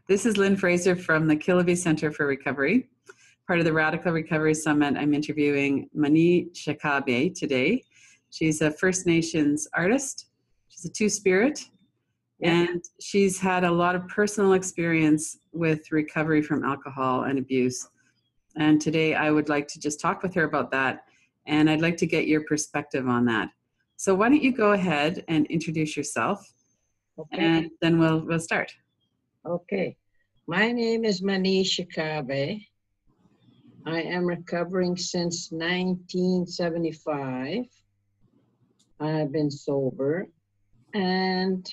This is Lynn Fraser from the Killaby Center for Recovery. Part of the Radical Recovery Summit, I'm interviewing Ma-Nee Chacaby today. She's a First Nations artist. She's a two-spirit, and she's had a lot of personal experience with recovery from alcohol and abuse. And today I would like to just talk with her about that, and I'd like to get your perspective on that. So why don't you go ahead and introduce yourself, and then we'll start. Okay. My name is Ma-Nee Chacaby. I am recovering since 1975. I've been sober and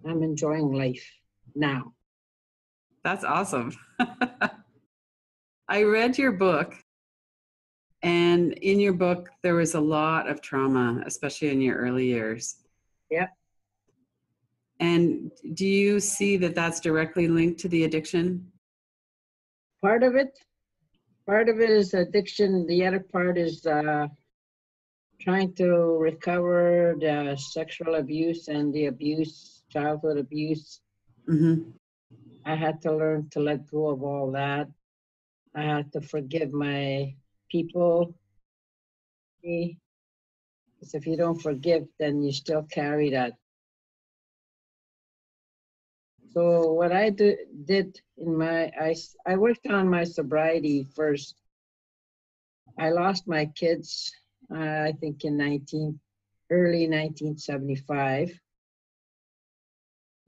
I'm enjoying life now. That's awesome. I read your book, and in your book, there was a lot of trauma, especially in your early years. Yep. And do you see that that's directly linked to the addiction? Part of it is addiction. The other part is trying to recover the sexual abuse and the abuse, childhood abuse. Mm-hmm. I had to learn to let go of all that. I had to forgive my people. Because if you don't forgive, then you still carry that. So what I did in I worked on my sobriety first. I lost my kids, I think in early 1975.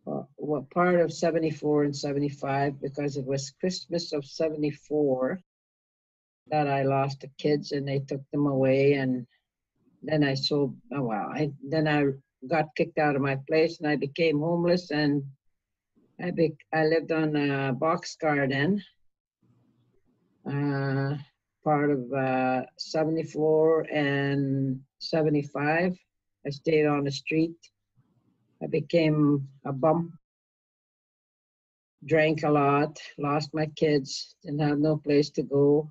Well, part of 74 and 75, because it was Christmas of 74 that I lost the kids and they took them away. And then I got kicked out of my place and I became homeless, and I lived on a boxcar then. Part of 74 and 75, I stayed on the street. I became a bum, drank a lot, lost my kids, didn't have no place to go.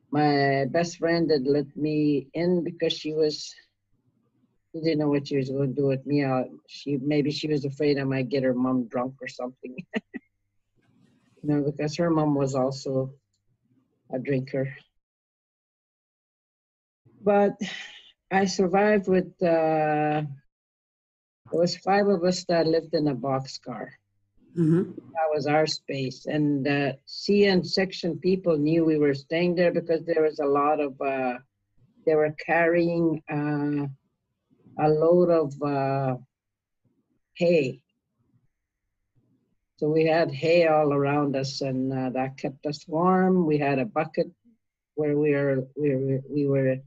My best friend had let me in because she didn't know what she was going to do with me. Maybe she was afraid I might get her mom drunk or something. Because her mom was also a drinker. But I survived with, there was 5 of us that lived in a boxcar. Mm-hmm. That was our space. And C and section people knew we were staying there because there was a lot of, they were carrying a load of hay. So we had hay all around us, and that kept us warm. We had a bucket where we were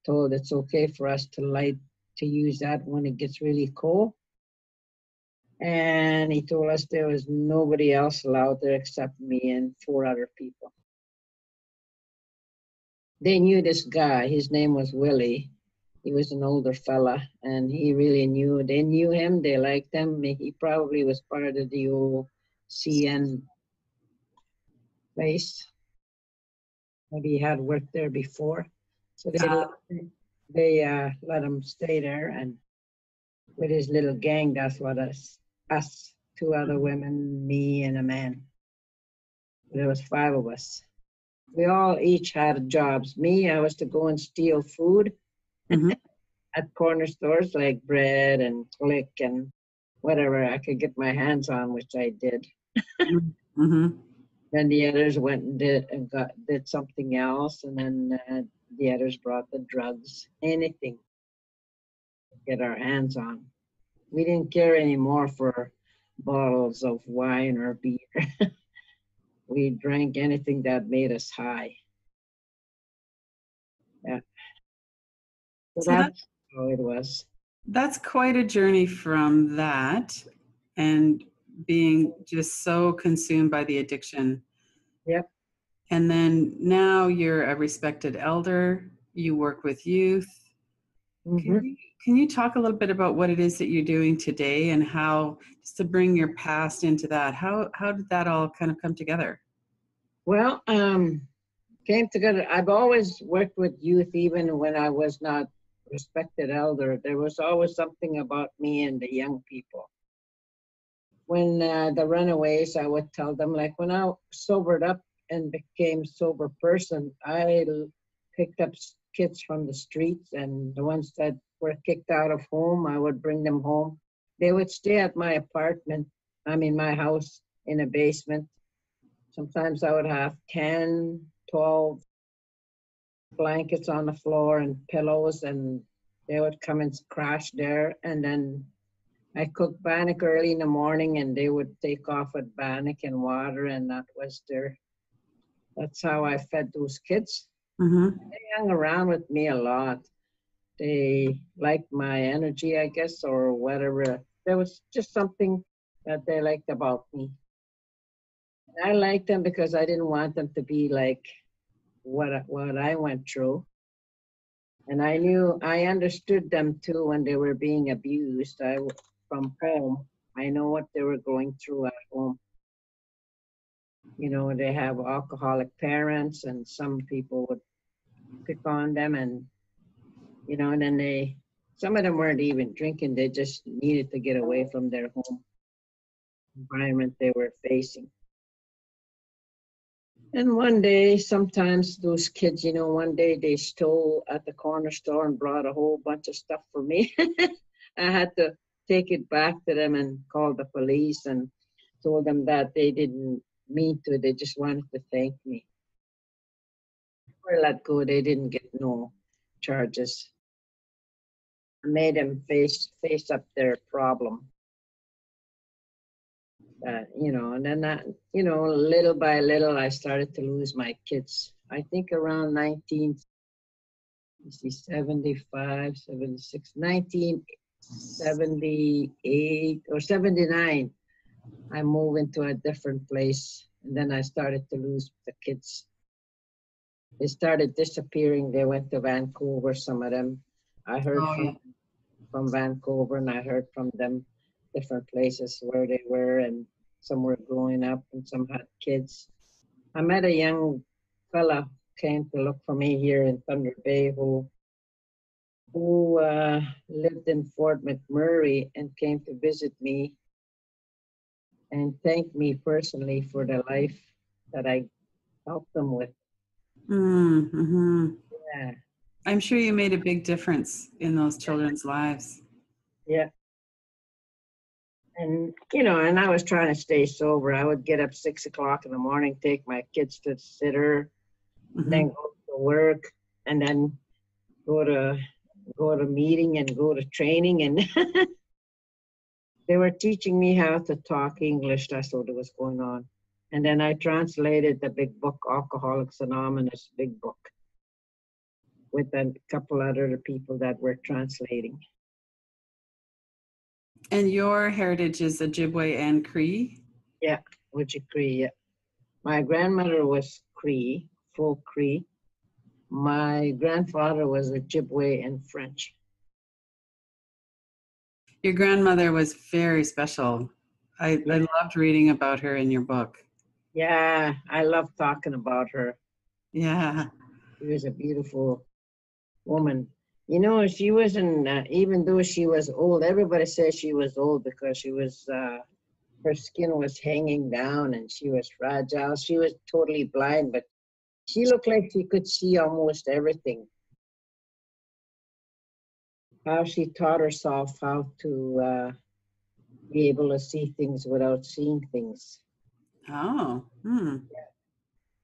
told it's okay for us to use that when it gets really cold. And he told us there was nobody else allowed there except me and 4 other people. They knew this guy. His name was Willie. He was an older fella, and they knew him, they liked him. He probably was part of the old CN place. Maybe he had worked there before. So they let him stay there, and with his little gang, that's what us, 2 other women, me and a man. There was 5 of us. We all each had jobs. Me, I was to go and steal food. Mm-hmm. At corner stores like bread and Click and whatever I could get my hands on, which I did. Mm-hmm. Then the others went and did something else, and then the others brought the drugs, anything to get our hands on. We didn't care anymore for bottles of wine or beer. We drank anything that made us high. Yeah. So that's how it was. That's quite a journey from that and being just so consumed by the addiction. Yep. And then now you're a respected elder. You work with youth. Mm-hmm. Can you talk a little bit about what it is that you're doing today and how, just to bring your past into that, how did that all kind of come together? Well, came together. I've always worked with youth, even when I was not respected elder. There was always something about me and the young people. when the runaways, I would tell them, like when I sobered up and became sober person, picked up kids from the streets, and the ones that were kicked out of home, I would bring them home. They would stay at my apartment, my house in a basement. Sometimes I would have 10, 12 blankets on the floor and pillows, and they would come and crash there. And then I cooked bannock early in the morning, and they would take off with bannock and water, and that's how I fed those kids. Mm-hmm. They hung around with me a lot. They liked my energy, I guess, or whatever. There was just something that they liked about me. I liked them because I didn't want them to be like what I went through. And I understood them too when they were being abused from home. I know what they were going through at home. You know, they have alcoholic parents, and some people would pick on them, and you know, and then some of them weren't even drinking. They just needed to get away from their home environment they were facing. And one day, sometimes those kids, you know, one day they stole at the corner store and brought a whole bunch of stuff for me. I had to take it back to them and call the police and told them that they didn't mean to. They just wanted to thank me. They were let go. They didn't get no charges. I made them face up their problem. You know, and then you know, little by little, I started to lose my kids. I think around 1975, 76, 1978 or 79, I moved into a different place, and then I started to lose the kids. They started disappearing. They went to Vancouver, some of them. I heard from Vancouver, and I heard from them different places where they were, and some were growing up and some had kids. I met a young fella came to look for me here in Thunder Bay who lived in Fort McMurray and came to visit me and thanked me personally for the life that I helped them with. Mm-hmm. Yeah. I'm sure you made a big difference in those children's lives. Yeah. And, you know, and I was trying to stay sober. I would get up 6 o'clock in the morning, take my kids to the sitter, Mm-hmm. then go to work, and then go to meeting and go to training. And they were teaching me how to talk English. That's what was going on. And then I translated the big book, Alcoholics Anonymous, big book, with a couple other people that were translating. And your heritage is Ojibwa and Cree? Yeah, Cree, yeah. My grandmother was Cree, full Cree. My grandfather was Ojibwa and French. Your grandmother was very special. I loved reading about her in your book. Yeah, I love talking about her. Yeah. She was a beautiful woman. You know, she wasn't, even though she was old, everybody says she was old because she was, her skin was hanging down and she was fragile. She was totally blind, but she looked like she could see almost everything. How she taught herself how to be able to see things without seeing things. Oh. Hmm.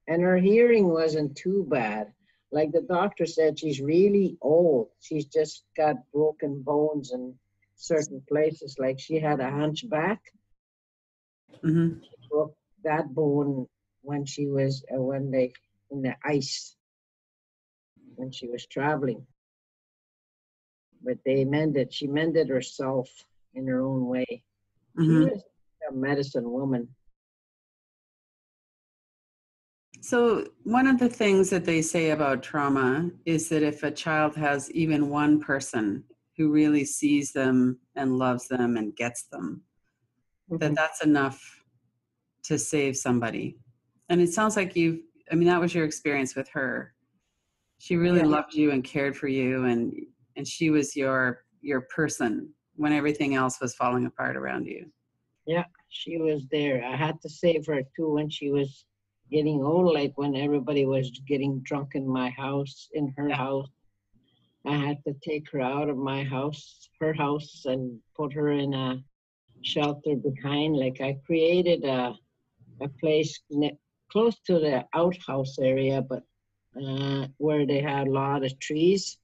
And her hearing wasn't too bad. Like the doctor said, she's really old. She's just got broken bones in certain places. Like she had a hunchback. Mm-hmm. She broke that bone when she was in the ice when she was traveling. But she mended herself in her own way. Mm-hmm. She was a medicine woman. So one of the things that they say about trauma is that if a child has even one person who really sees them and loves them and gets them, Mm-hmm. that's enough to save somebody. And it sounds like that was your experience with her. She really loved you and cared for you, and she was your person when everything else was falling apart around you. Yeah, she was there. I had to save her too when she was getting old, like when everybody was getting drunk in my house, in her house. I had to take her out of my house, her house, and put her in a shelter behind. Like I created a place close to the outhouse area, but where they had a lot of trees.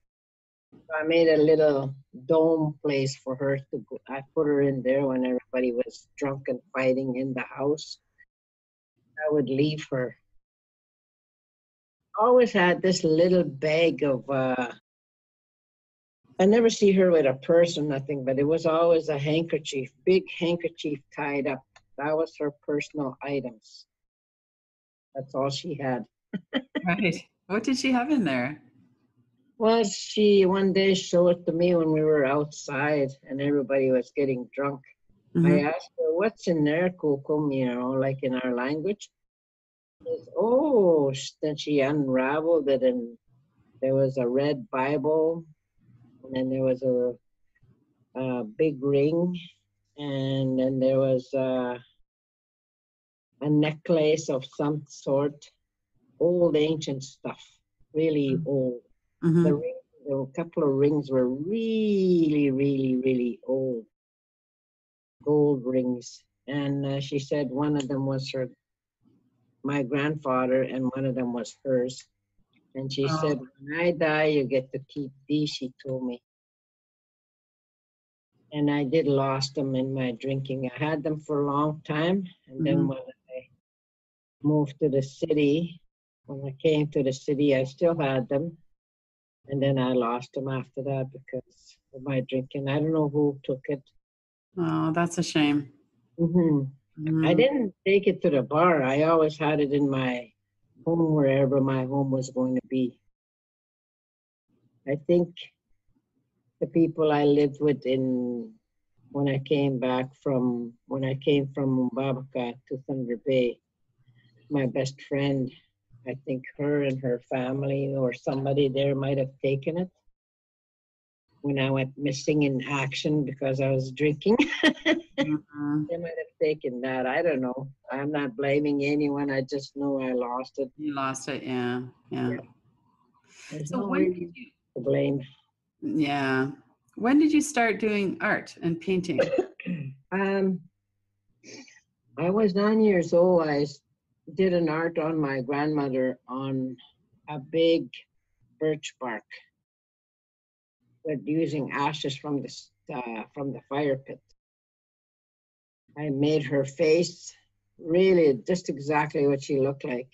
So I made a little dome place for her to go. I put her in there when everybody was drunk and fighting in the house. I would leave her. Always had this little bag of, I never see her with a purse or nothing, but it was always a handkerchief, big handkerchief tied up. That was her personal items. That's all she had. Right. What did she have in there? Well, she one day showed it to me when we were outside and everybody was getting drunk. I Mm-hmm. asked her, "What's in there, Kokum?" You know, like in our language. She says, "Oh," then she unraveled it, and there was a red Bible, and then there was a big ring, and then there was a necklace of some sort, old ancient stuff, really old. The Mm-hmm. ring, a couple of rings were really, really, really old, gold rings. And she said one of them was my grandfather, and one of them was hers. And she said, Oh. "When I die, you get to keep these," she told me. And I did lost them in my drinking. I had them for a long time. And then Mm-hmm. when I moved to the city, when I came to the city, I still had them. And then I lost them after that because of my drinking. I don't know who took it. Oh, that's a shame. Hmm. I Mm-hmm. didn't take it to the bar. I always had it in my home, wherever my home was going to be. I think the people I lived with in when I came back from when I came from Mumbabaka to Thunder Bay, my best friend, I think her and her family or somebody there might have taken it when I went missing in action because I was drinking. Mm-hmm. They might have taken that. I don't know. I'm not blaming anyone. I just know I lost it. You lost it, yeah, yeah. Yeah. There's So no when did really to blame. yeah, when did you start doing art and painting? Um, I was 9 years old. Did an art on my grandmother on a big birch bark with using ashes from the fire pit. I made her face really just exactly what she looked like.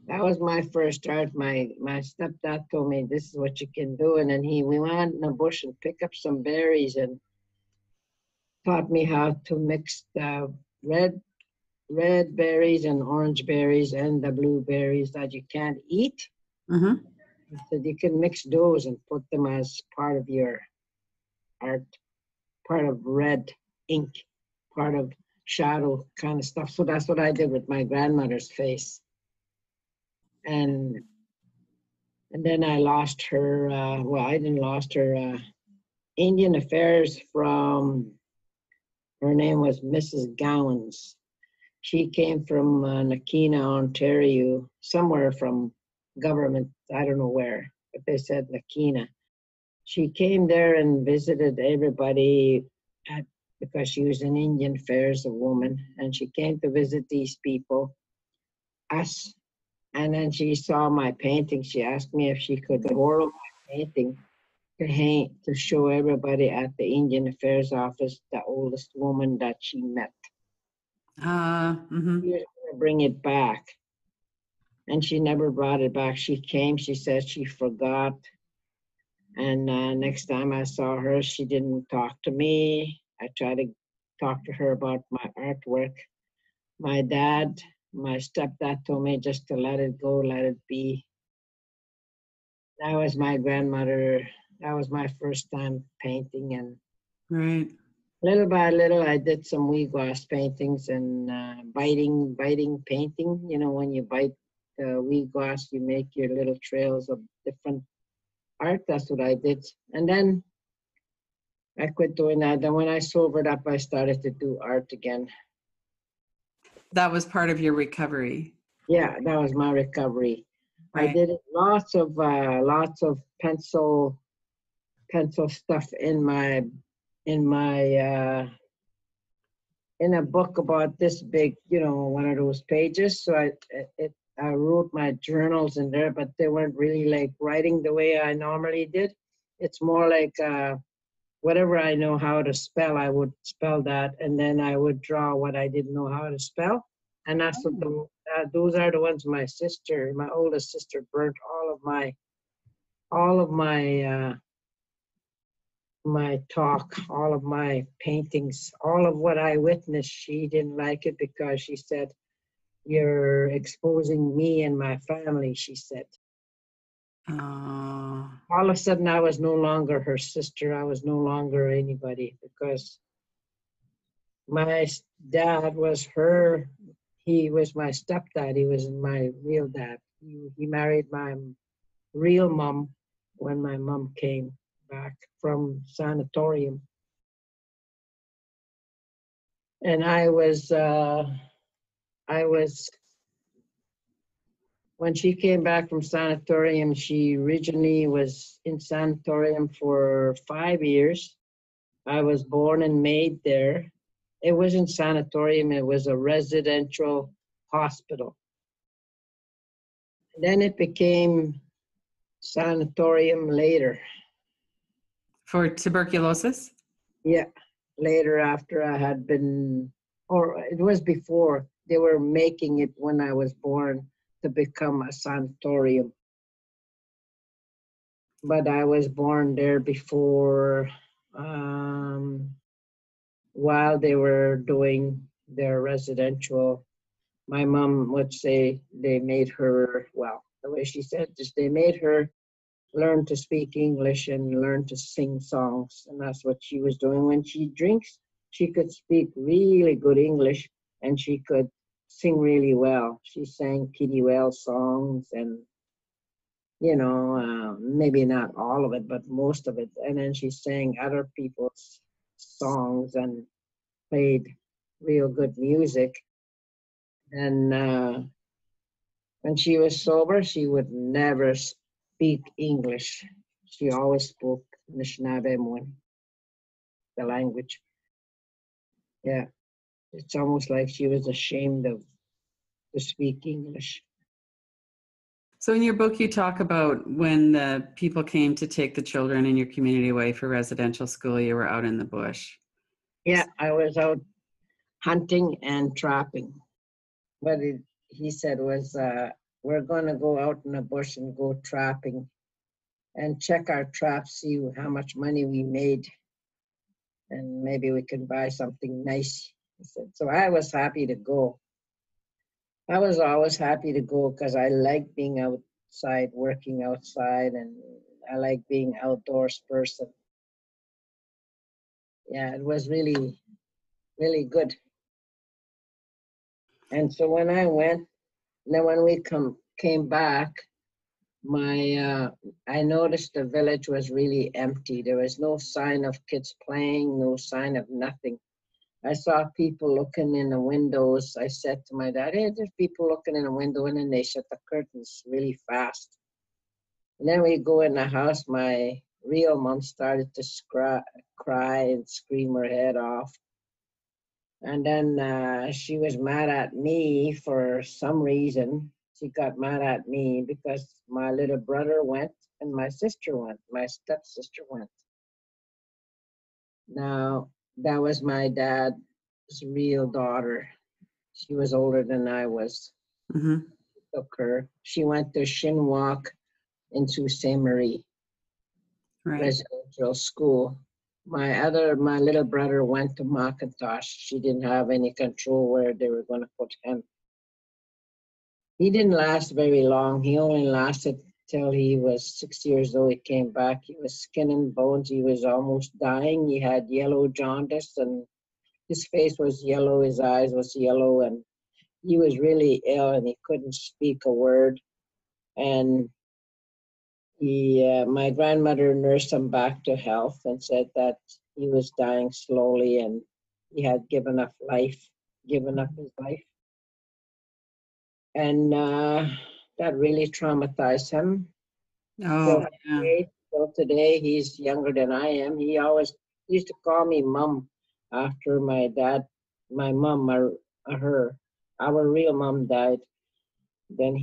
That was my first art. My stepdad told me this is what you can do, and then we went in the bush and picked up some berries and taught me how to mix the red berries and orange berries and the blueberries that you can't eat. Mm-hmm. He said you can mix those and put them as part of your art, part of red ink, part of shadow kind of stuff. So that's what I did with my grandmother's face. And and then I lost her. Well, I didn't lost her. Indian Affairs from her name was Mrs. Gowans. She came from Nakina, Ontario, somewhere from government. I don't know where, but they said Nakina. She came there and visited everybody at, because she was an Indian Affairs a woman, and she came to visit these people, us. And then she saw my painting. She asked me if she could borrow my painting to hang to show everybody at the Indian Affairs office, the oldest woman that she met. Mm-hmm. She was going to bring it back, and she never brought it back. She came. She said she forgot. And next time I saw her, she didn't talk to me. I tried to talk to her about my artwork. My dad, my stepdad told me just to let it go, let it be. That was my grandmother. That was my first time painting. And Right. little by little, I did some wheatgrass paintings and biting painting. You know, when you bite wheatgrass, you make your little trails of different art. That's what I did. And then I quit doing that. Then when I sobered up, I started to do art again. That was part of your recovery. Yeah, that was my recovery. Right. I did lots of pencil stuff in a book about this big, one of those pages. So I wrote my journals in there, but they weren't really like writing the way I normally did. It's more like whatever I know how to spell, I would spell that, and then I would draw what I didn't know how to spell. And that's what those are the ones my oldest sister, burnt all of my talk, all of my paintings, all of what I witnessed. She didn't like it because she said, "You're exposing me and my family," she said. Oh. All of a sudden, I was no longer her sister. I was no longer anybody, because my dad was he was my stepdad. He was my real dad. He married my real mom when my mom came back from sanatorium. And I was, when she came back from sanatorium, she originally was in sanatorium for 5 years. I was born and made there. It wasn't sanatorium, it was a residential hospital. Then it became sanatorium later. For tuberculosis? Yeah, later after I had been, or it was before, they were making it when I was born to become a sanatorium. But I was born there before, while they were doing their residential. My mom would say they made her, well, the way she said this, they made her learn to speak English and learn to sing songs. And that's what she was doing. When she drinks, she could speak really good English and she could sing really well. She sang Kitty Wells songs and, maybe not all of it, but most of it. And then she sang other people's songs and played real good music. And when she was sober, she would never speak English. She always spoke Anishinaabe, the language. Yeah, it's almost like she was ashamed to speak English. So in your book, you talk about when the people came to take the children in your community away for residential school, you were out in the bush. Yeah, I was out hunting and trapping. What he said was, we're going to go out in the bush and go trapping and check our traps, see how much money we made, and maybe we can buy something nice. He said. So I was happy to go. I was always happy to go because I like being outside, working outside, and I like being outdoors person. Yeah, it was really, really good. And so when I went, then when we came back, I noticed the village was really empty. There was no sign of kids playing, no sign of nothing. I saw people looking in the windows. I said to my dad, "Hey, there's people looking in the window," and then they shut the curtains really fast. And then we go in the house. My real mom started to cry and scream her head off. And then she was mad at me for some reason. She got mad at me because my little brother went and my sister went. My stepsister went. Now, that was my dad's real daughter. She was older than I was. Mm-hmm. Took her. She went to Shinwalk in Sault Ste. Marie residential school. My little brother went to McIntosh. She didn't have any control where they were going to put him. He didn't last very long. He only lasted till he was 6 years old. He came back. He was skin and bones. He was almost dying. He had yellow jaundice and his face was yellow. His eyes was yellow and he was really ill and he couldn't speak a word. And my grandmother nursed him back to health and said that he was dying slowly, and he had given up his life. And that really traumatized him. Oh, Till yeah. today, he's younger than I am. He always used to call me mom after my mom, our real mom died. Then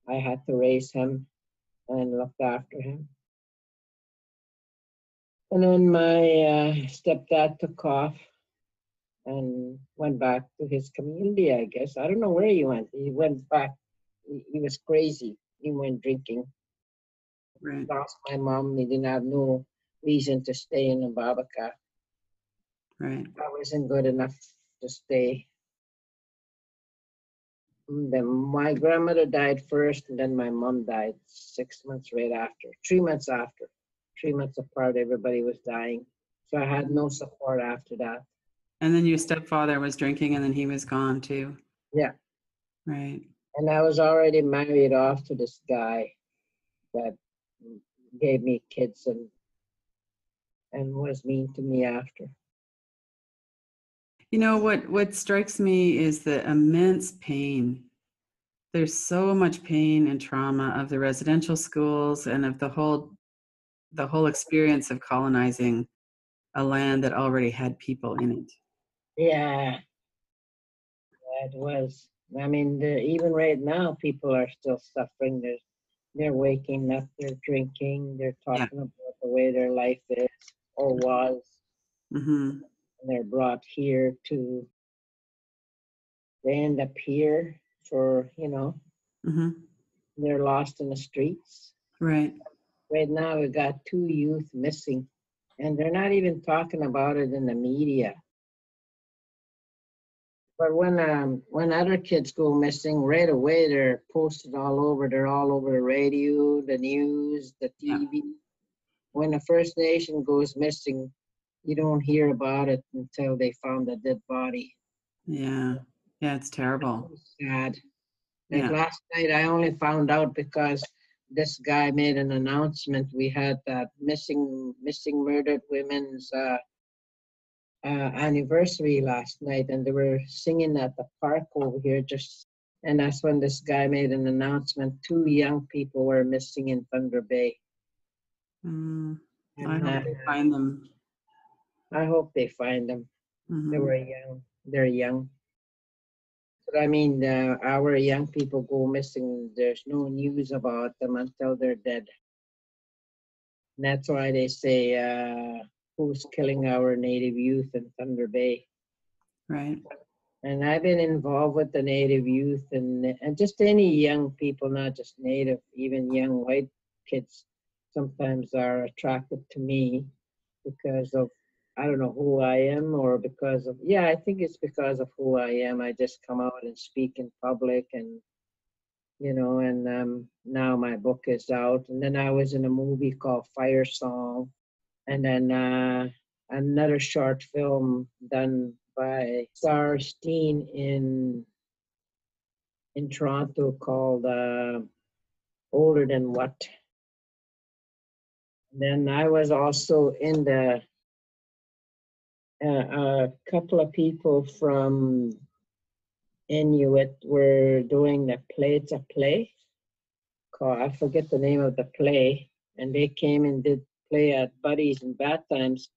I had to raise him and looked after him. And then my stepdad took off and went back to his community, I guess. I don't know where he went. He went back. He was crazy. He went drinking. Right. Lost my mom. He didn't have no reason to stay in Babaca. Right. I wasn't good enough to stay. Then my grandmother died first, and then my mom died 6 months right after. 3 months after. 3 months apart, everybody was dying. So I had no support after that. And then your stepfather was drinking, and then he was gone too. Yeah. Right. And I was already married off to this guy that gave me kids and was mean to me after. You know, what strikes me is the immense pain. There's so much pain and trauma of the residential schools and of the whole experience of colonizing a land that already had people in it. Yeah, that was. I mean, even right now, people are still suffering. They're waking up, they're drinking, they're talking about the way their life is or was. Mm-hmm. And they're brought here they end up here for, Mm-hmm. they're lost in the streets. Right. Right now, we got 2 youth missing, and they're not even talking about it in the media. But when other kids go missing, right away they're posted all over. They're all over the radio, the news, the TV. Yeah. When a First Nation goes missing, you don't hear about it until they found a dead body. Yeah. Yeah, it's terrible. It's sad. Like Yeah. last night, I only found out because this guy made an announcement. We had that missing murdered women's anniversary last night, and they were singing at the park over here. And that's when this guy made an announcement. 2 young people were missing in Thunder Bay. I And hope they find them. I hope they find them. They Mm-hmm. were young. They're young. But I mean, our young people go missing. There's no news about them until they're dead. And that's why they say, who's killing our native youth in Thunder Bay? Right. And I've been involved with the native youth and just any young people, not just native, even young white kids sometimes are attracted to me because of, I don't know who I am or because of, I think it's because of who I am. I just come out and speak in public and, and now my book is out. And then I was in a movie called Fire Song. And then another short film done by Star Steen in Toronto called Older Than What. Then I was also in a couple of people from Inuit were doing the play to play. I forget the name of the play. And they came and did play at Buddies and Bad Times.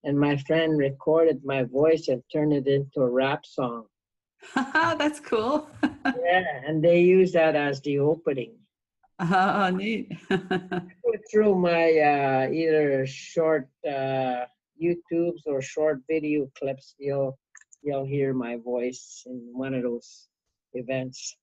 And my friend recorded my voice and turned it into a rap song. That's cool. Yeah, and they use that as the opening. Oh, neat. Through my either short YouTubes or short video clips, you'll hear my voice in one of those events.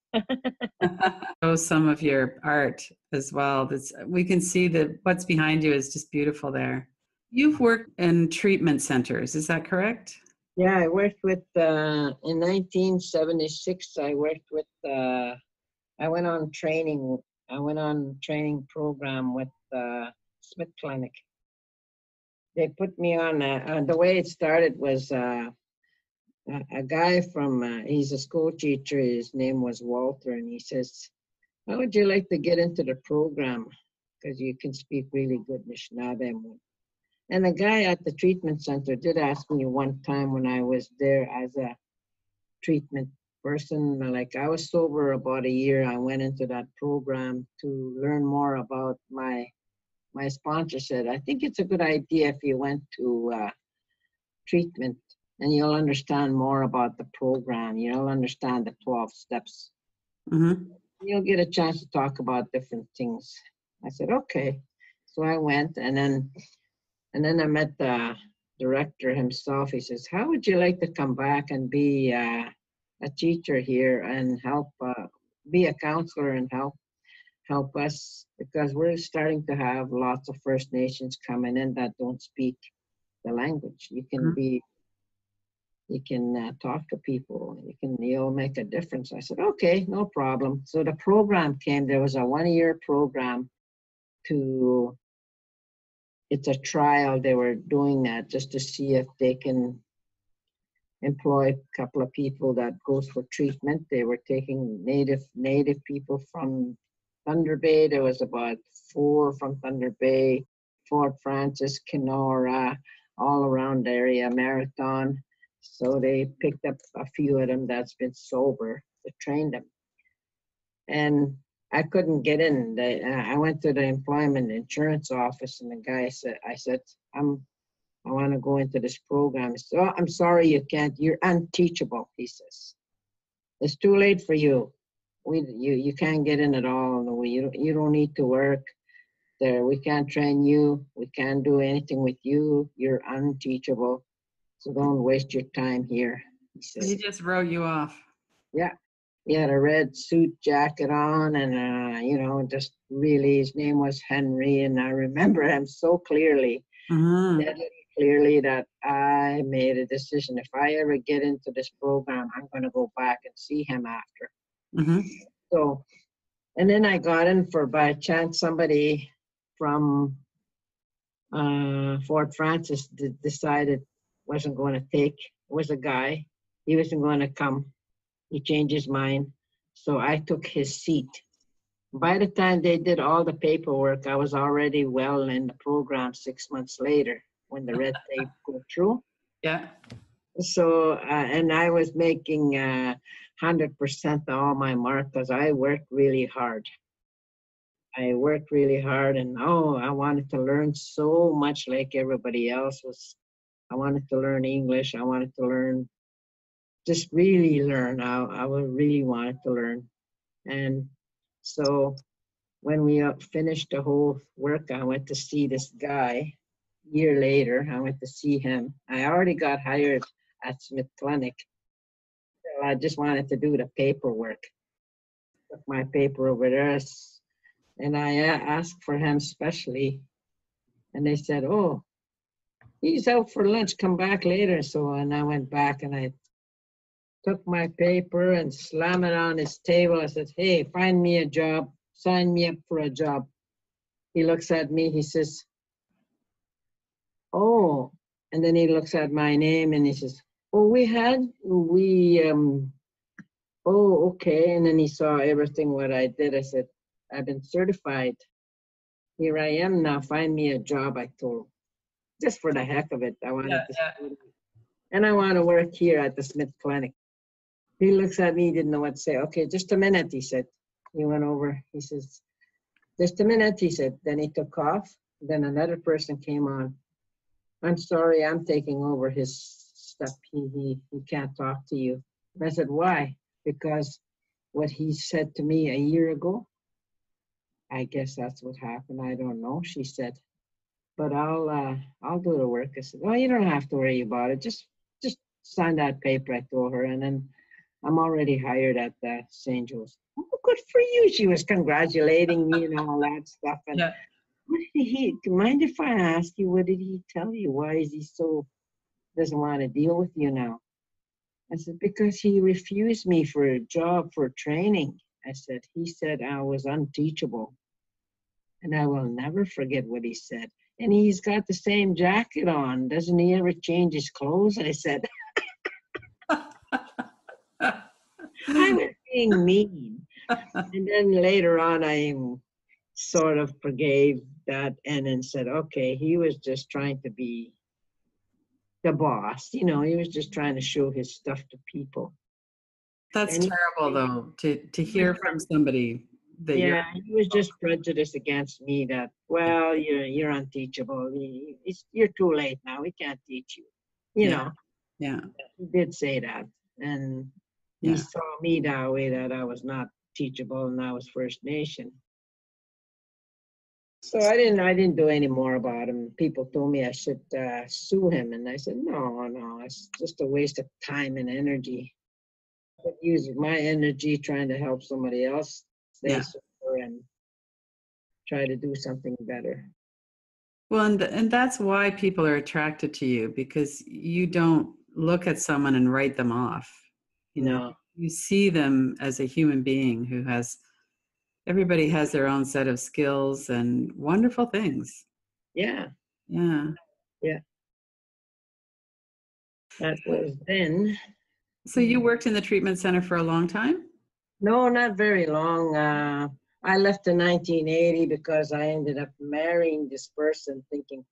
Show some of your art as well. We can see that what's behind you is just beautiful there. You've worked in treatment centers, is that correct? Yeah, I worked with, in 1976, I worked with, I went on training program with Smith Clinic. They put me on, the way it started was a guy from, he's a school teacher, his name was Walter, and he says, how would you like to get into the program? Because you can speak really good Anishinaabe. And the guy at the treatment center did ask me one time when I was there as a treatment person, like I was sober about a year. I went into that program to learn more about my sponsor said, I think it's a good idea if you went to treatment and you'll understand more about the program. You'll understand the 12 steps. Mm-hmm. You'll get a chance to talk about different things. I said, okay. So I went and then I met the director himself. He says, how would you like to come back and be a teacher here and help be a counselor and help us, because we're starting to have lots of First Nations coming in that don't speak the language. You can talk to people. You'll make a difference. I said, okay, no problem. So the program came. There was a 1-year program it's a trial. They were doing that just to see if they can employ a couple of people that goes for treatment. They were taking native people from Thunder Bay. There was about 4 from Thunder Bay, Fort Francis, Kenora, all around the area, Marathon. So they picked up a few of them that's been sober to train them. And I couldn't get in. I went to the employment insurance office, and the guy said, I said, I want to go into this program. He said, oh, I'm sorry, you can't. You're unteachable, he says. It's too late for you. You can't get in at all. You don't need to work there. We can't train you. We can't do anything with you. You're unteachable. So don't waste your time here, he says. He just wrote you off. Yeah. He had a red suit jacket on and, just really, his name was Henry. And I remember him so clearly, deadly clearly, that I made a decision. If I ever get into this program, I'm going to go back and see him after. Mm-hmm. So, and then I got in by chance, somebody from Fort Francis decided wasn't going to take, was a guy, he wasn't going to come. He changed his mind. So I took his seat. By the time they did all the paperwork, I was already well in the program 6 months later when the red tape go through. Yeah. So, and I was making 100% of all my mark because I worked really hard. I worked really hard, and I wanted to learn so much like everybody else was. I wanted to learn English. I wanted to learn, just really learn. I really wanted to learn. And so when we finished the whole work, I went to see this guy. A year later, I went to see him. I already got hired at Smith Clinic. So I just wanted to do the paperwork. Took my paper over there, and I asked for him specially. And they said, oh, he's out for lunch, come back later. So, and I went back and I took my paper and slammed it on his table. I said, hey, find me a job, sign me up for a job. He looks at me, he says, oh, and then he looks at my name and he says, oh, oh, okay. And then he saw everything what I did. I said, I've been certified. Here I am now, find me a job, I told him. Just for the heck of it, I wanted to. And I want to work here at the Smith Clinic. He looks at me, he didn't know what to say. Okay, just a minute, he said. He went over, he says, just a minute, he said. Then he took off. Then another person came on. I'm sorry, I'm taking over his stuff. He can't talk to you. And I said, why? Because what he said to me a year ago, I guess that's what happened. I don't know, she said. But I'll do the work. I said, well, you don't have to worry about it. Just sign that paper, I told her. And then I'm already hired at St. Joe's. Oh, good for you. She was congratulating me and all that stuff. And what did mind if I ask you, what did he tell you? Why is he doesn't want to deal with you now? I said, because he refused me for a job, for training. I said, he said I was unteachable. And I will never forget what he said. And he's got the same jacket on. Doesn't he ever change his clothes? I said, I was being mean. And then later on, I sort of forgave that and then said, okay, he was just trying to be the boss. You know, he was just trying to show his stuff to people. That's And terrible, though, to hear from somebody that you're. yeah, he was just prejudiced against me that, well, you're unteachable. You're too late now. We can't teach you. You Yeah, know, yeah, he did say that. And he yeah. saw me that way, that I was not teachable and I was First Nation. So I didn't do any more about him. People told me I should sue him. And I said, no, it's just a waste of time and energy. I could use my energy trying to help somebody else stay Yeah. sober and try to do something better. Well, and that's why people are attracted to you, because you don't look at someone and write them off. You know, No. you see them as a human being who has, everybody has their own set of skills and wonderful things. Yeah. Yeah. Yeah. That was then. So you worked in the treatment center for a long time? No, not very long. I left in 1980 because I ended up marrying this person thinking,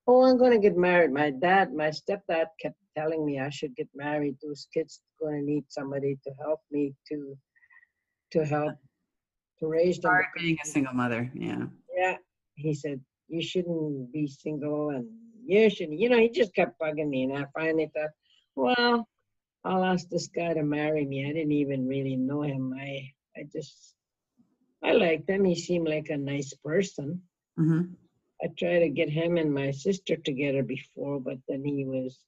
oh, I'm going to get married. My stepdad kept telling me I should get married. Those kids are going to need somebody to help me to help to raise them. Hard being a single mother. Yeah. Yeah. He said, you shouldn't be single and you shouldn't, you know, he just kept bugging me. And I finally thought, well, I'll ask this guy to marry me. I didn't even really know him. I liked him. He seemed like a nice person. Mm-hmm. I tried to get him and my sister together before, but then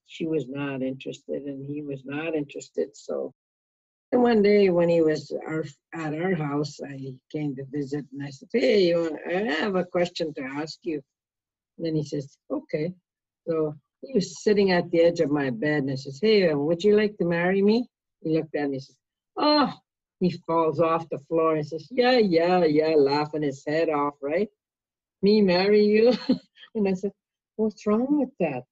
she was not interested and he was not interested. So, and one day when he was at our house, I came to visit and I said, hey, I have a question to ask you. And then he says, okay. So he was sitting at the edge of my bed and I says, hey, would you like to marry me? He looked at me and says, oh, he falls off the floor and says, yeah, laughing his head off, right? Me marry you? And I said, what's wrong with that?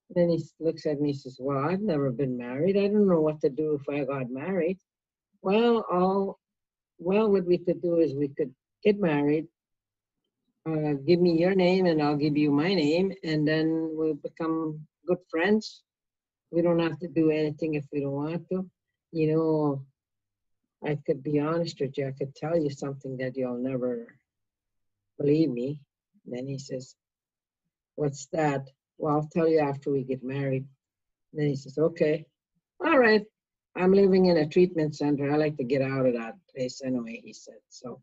And then he looks at me and says, well, I've never been married. I don't know what to do if I got married. Well, what we could do is we could get married. Give me your name and I'll give you my name, and then we'll become good friends. We don't have to do anything if we don't want to. You know, I could be honest with you. I could tell you something that you'll never believe me. And then he says, what's that? Well, I'll tell you after we get married. And then he says, okay, all right. I'm living in a treatment center. I like to get out of that place anyway, he said. So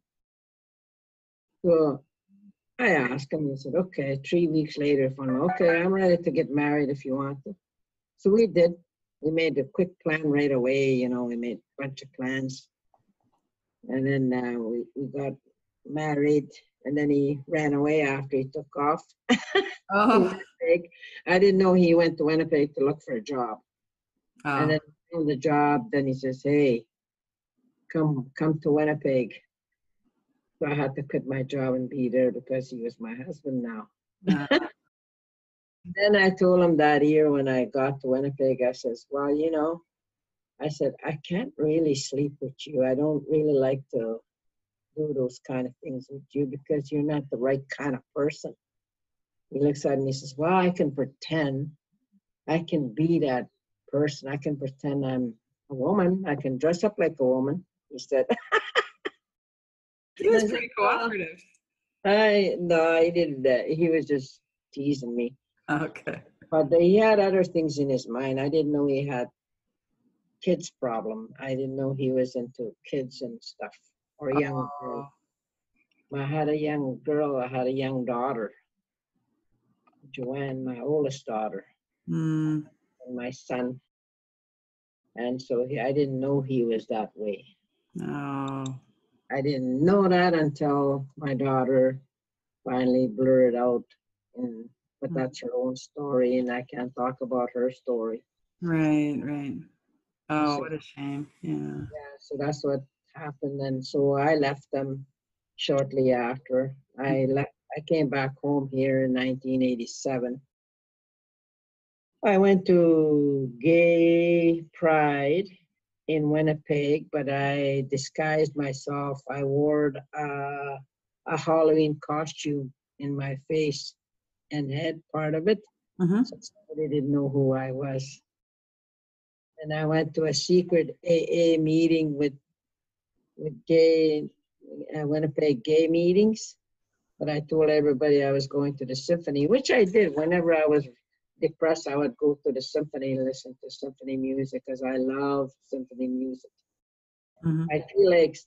I asked him, he said, okay, 3 weeks later, okay, I'm ready to get married if you want to. So we did. We made a quick plan right away. You know, we made a bunch of plans. And then we got married. And then he ran away after he took off to Oh. Winnipeg. I didn't know he went to Winnipeg to look for a job. And then on the job, then he says, hey, come to Winnipeg. So I had to quit my job and be there because he was my husband now. Then I told him that year when I got to Winnipeg, I says, well, you know, I said, I can't really sleep with you. I don't really like to do those kind of things with you because you're not the right kind of person. He looks at me and says, well, I can pretend. I can be that person. I can pretend I'm a woman. I can dress up like a woman, he said. He was pretty cooperative. No, he didn't. He was just teasing me. Okay. But he had other things in his mind. I didn't know he had kids problem. I didn't know he was into kids and stuff, or young girl. I had a young girl. I had a young daughter, Joanne, my oldest daughter, and my son. And so I didn't know he was that way. Oh. I didn't know that until my daughter finally blurted out. But that's her own story, and I can't talk about her story. Right. Oh, what a shame. Yeah. So that's what happened. And so I left them shortly after. I came back home here in 1987. I went to Gay Pride in Winnipeg, but I disguised myself. I wore a Halloween costume in my face and head part of it. Mm-hmm. So somebody didn't know who I was. And I went to a secret AA meeting with gay, Winnipeg gay meetings. But I told everybody I was going to the symphony, which I did. Whenever I was depressed, I would go to the symphony and listen to symphony music because I love symphony music. Mm-hmm. I feel like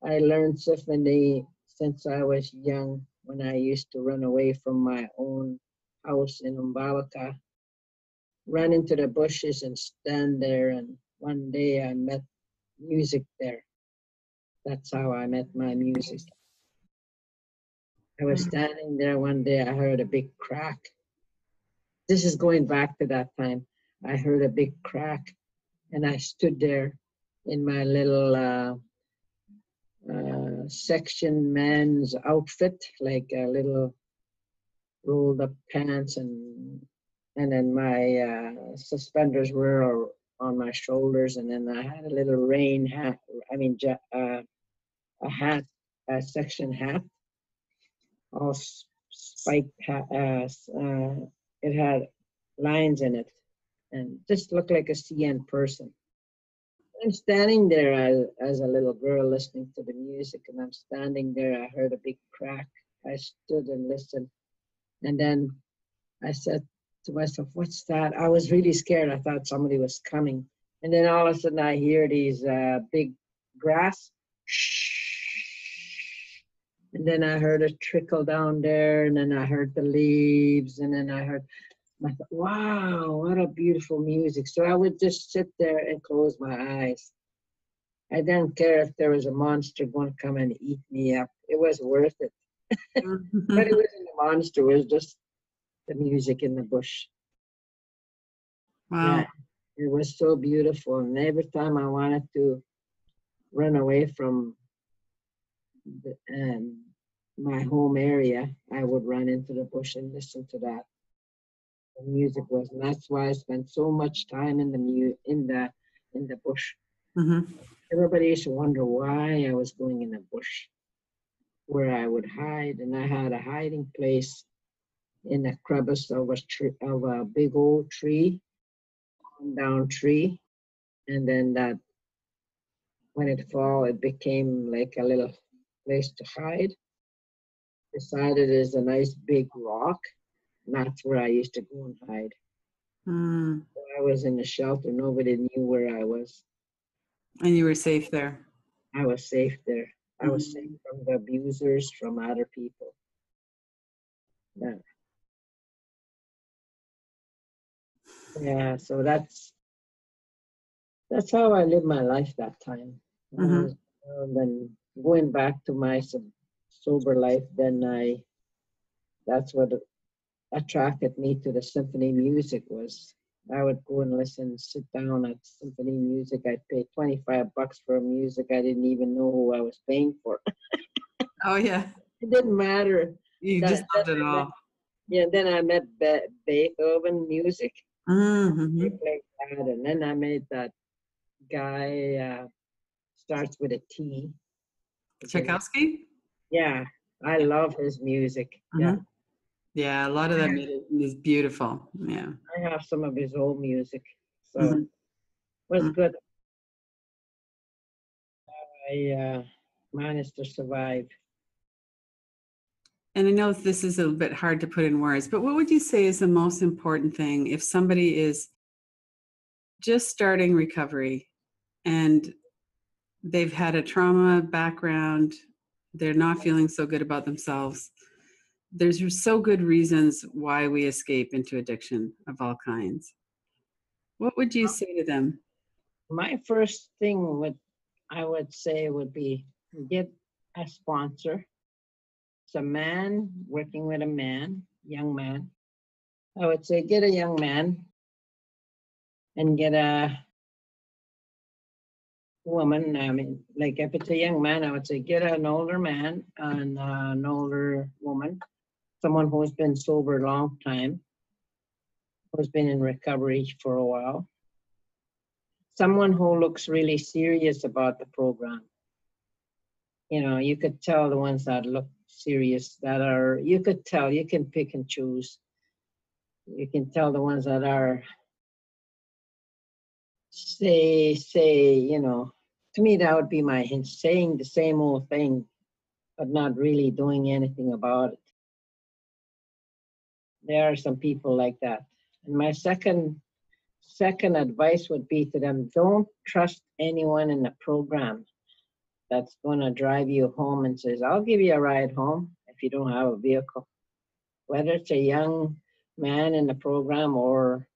I learned symphony since I was young, when I used to run away from my own house in Umbalaka, run into the bushes and stand there. And one day I met music there. That's how I met my music. I was standing there one day, I heard a big crack. This is going back to that time. I heard a big crack, and I stood there in my little section man's outfit, like a little rolled up pants, and then my suspenders were on my shoulders, and then I had a little rain hat. A hat, a section hat, all spiked hat. It had lines in it, and just looked like a CN person. I'm standing there as a little girl listening to the music, and I'm standing there. I heard a big crack. I stood and listened, and then I said to myself, "What's that?" I was really scared. I thought somebody was coming, and then all of a sudden I hear these big grass, and then I heard it trickle down there, and then I heard the leaves, and then I thought, wow, what a beautiful music. So I would just sit there and close my eyes. I didn't care if there was a monster going to come and eat me up. It was worth it. But it wasn't a monster, it was just the music in the bush. Wow. Yeah, it was so beautiful. And every time I wanted to run away from my home area, I would run into the bush and listen to that. The music was, and that's why I spent so much time in the bush. Mm-hmm. Everybody used to wonder why I was going in the bush, where I would hide, and I had a hiding place in a crevice of a big old tree, down tree, and then that when it fell, it became like a little place to hide. Beside it is a nice big rock, and that's where I used to go and hide. Mm. So I was in the shelter. Nobody knew where I was. And you were safe there. I was safe there. I was safe from the abusers, from other people. Yeah. Yeah, so that's how I lived my life that time. Mm-hmm. Then going back to my sober life, that's what attracted me to the symphony music was I would go and sit down at symphony music. I'd pay $25 for music I didn't even know who I was paying for. Oh yeah. It didn't matter. You just loved it all. Yeah, then I met Beethoven music. Mm-hmm. They played that, and then I made that guy starts with a T. Tchaikovsky? Yeah, I love his music. Mm-hmm. Yeah. Yeah, a lot of that is beautiful. Yeah. I have some of his old music, so Mm-hmm. it was Mm-hmm. good. I managed to survive. And I know this is a bit hard to put in words, but what would you say is the most important thing if somebody is just starting recovery and they've had a trauma background, they're not feeling so good about themselves? There's so good reasons why we escape into addiction of all kinds. What would you say to them? My first thing I would say would be get a sponsor. It's a man working with a man, young man. I would say get a young man and get a woman. I mean, like if it's a young man, I would say get an older man and an older woman, someone who's been sober a long time, who's been in recovery for a while, someone who looks really serious about the program. You know, you could tell the ones that look serious that are, you could tell, you can pick and choose. You can tell the ones that are say, you know, to me that would be my hint, saying the same old thing, but not really doing anything about it. There are some people like that. And my second advice would be to them, don't trust anyone in the program that's going to drive you home and says, I'll give you a ride home if you don't have a vehicle. Whether it's a young man in the program or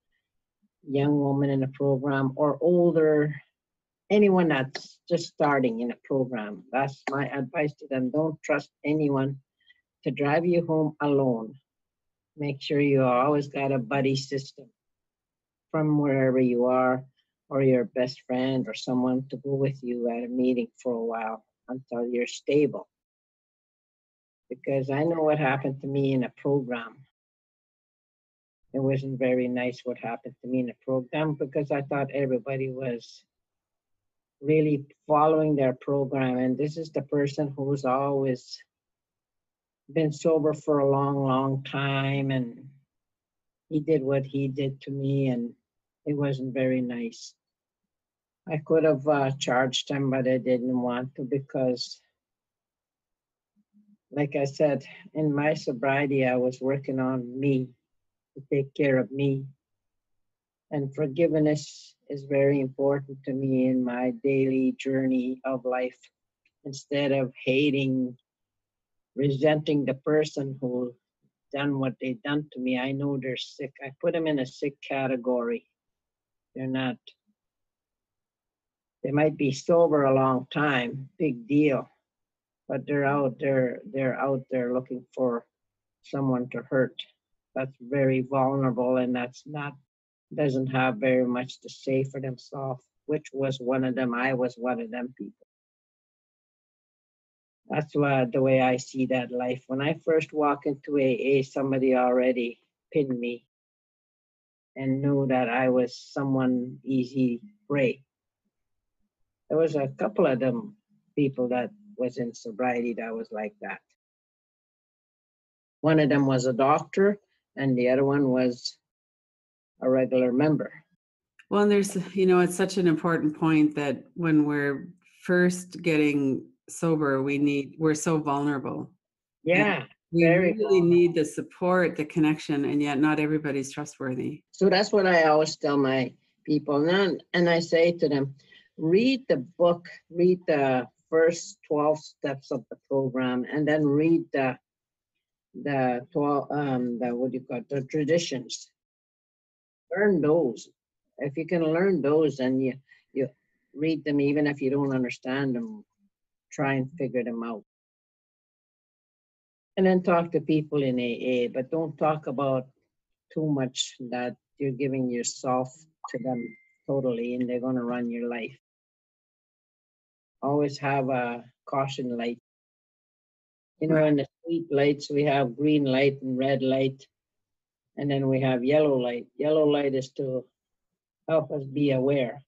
young woman in the program or older, anyone that's just starting in a program. That's my advice to them. Don't trust anyone to drive you home alone. Make sure you always got a buddy system from wherever you are, or your best friend or someone to go with you at a meeting for a while until you're stable. Because I know what happened to me in a program. It wasn't very nice what happened to me in a program because I thought everybody was really following their program. And this is the person who's always been sober for a long, long time. And he did what he did to me, and it wasn't very nice. I could have charged him, but I didn't want to because, like I said, in my sobriety, I was working on me to take care of me. And forgiveness is very important to me in my daily journey of life. Instead of hating, resenting the person who done what they done to me, I know they're sick. I put them in a sick category. They're not, they might be sober a long time, big deal, but they're out there looking for someone to hurt. That's very vulnerable, and that's not, doesn't have very much to say for themselves, which was one of them. I was one of them people. That's the way I see that life. When I first walked into AA, somebody already pinned me and knew that I was someone easy prey. There was a couple of them people that was in sobriety that was like that. One of them was a doctor, and the other one was a regular member. Well, and there's, you know, it's such an important point that when we're first getting sober, we're so vulnerable. Yeah, we really need the support, the connection, and yet not everybody's trustworthy. So that's what I always tell my people. And I say to them, read the book, read the first 12 steps of the program, and then read the 12, the traditions. Learn those. If you can learn those, and you read them, even if you don't understand them, try and figure them out. And then talk to people in AA, but don't talk about too much that you're giving yourself to them totally, and they're going to run your life. Always have a caution light. You know, in the street lights, we have green light and red light, and then we have yellow light. Yellow light is to help us be aware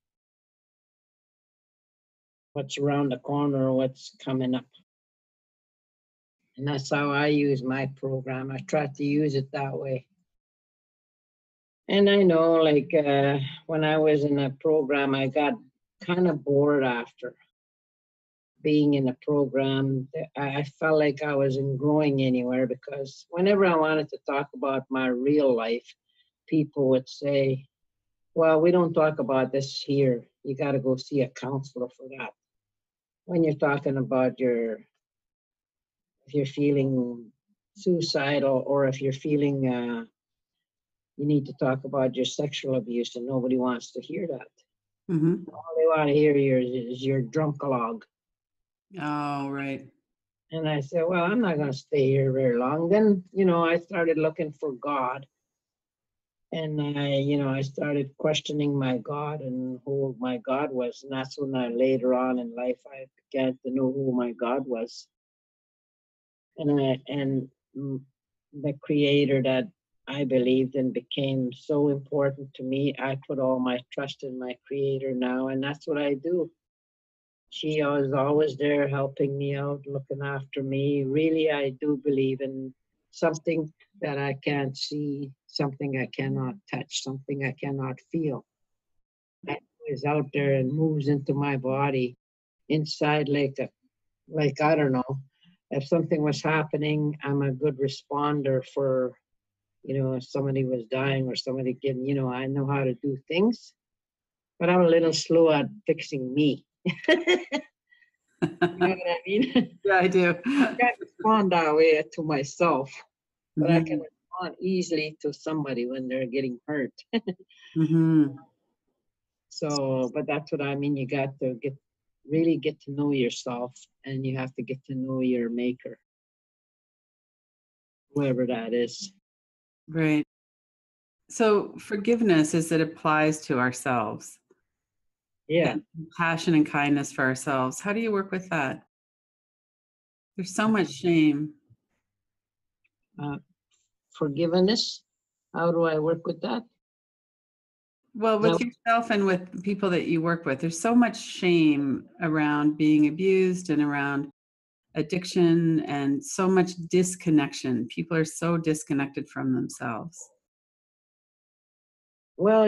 what's around the corner, what's coming up. And that's how I use my program. I try to use it that way. And I know, like, when I was in a program, I got kind of bored after being in a program. I felt like I wasn't growing anywhere because whenever I wanted to talk about my real life, people would say, well, we don't talk about this here. You got to go see a counselor for that. When you're talking about if you're feeling suicidal, or if you're feeling, you need to talk about your sexual abuse, and nobody wants to hear that. Mm-hmm. All they want to hear is your drunkalog. Oh, right. And I said, well, I'm not going to stay here very long. Then, you know, I started looking for God. And I started questioning my God and who my God was. And that's when later on in life, I began to know who my God was. And the creator that I believed in became so important to me. I put all my trust in my creator now, and that's what I do. She was always there helping me out, looking after me. Really, I do believe in something that I can't see, something I cannot touch, something I cannot feel. That is out there and moves into my body inside like I don't know. If something was happening, I'm a good responder for, if somebody was dying or somebody getting, I know how to do things, but I'm a little slow at fixing me. You know what I mean? Yeah, I do. I can't respond that way to myself, but I can Mhm. respond easily to somebody when they're getting hurt. Mhm. So, but that's what I mean. You got to really get to know yourself, and you have to get to know your maker, whoever that is. Right. So forgiveness as it applies to ourselves Yeah. and compassion and kindness for ourselves. How do you work with that? There's so much shame. Uh, Forgiveness. How do I work with that? Well, with yourself and with people that you work with, there's so much shame around being abused and around addiction and so much disconnection. People are so disconnected from themselves. Well,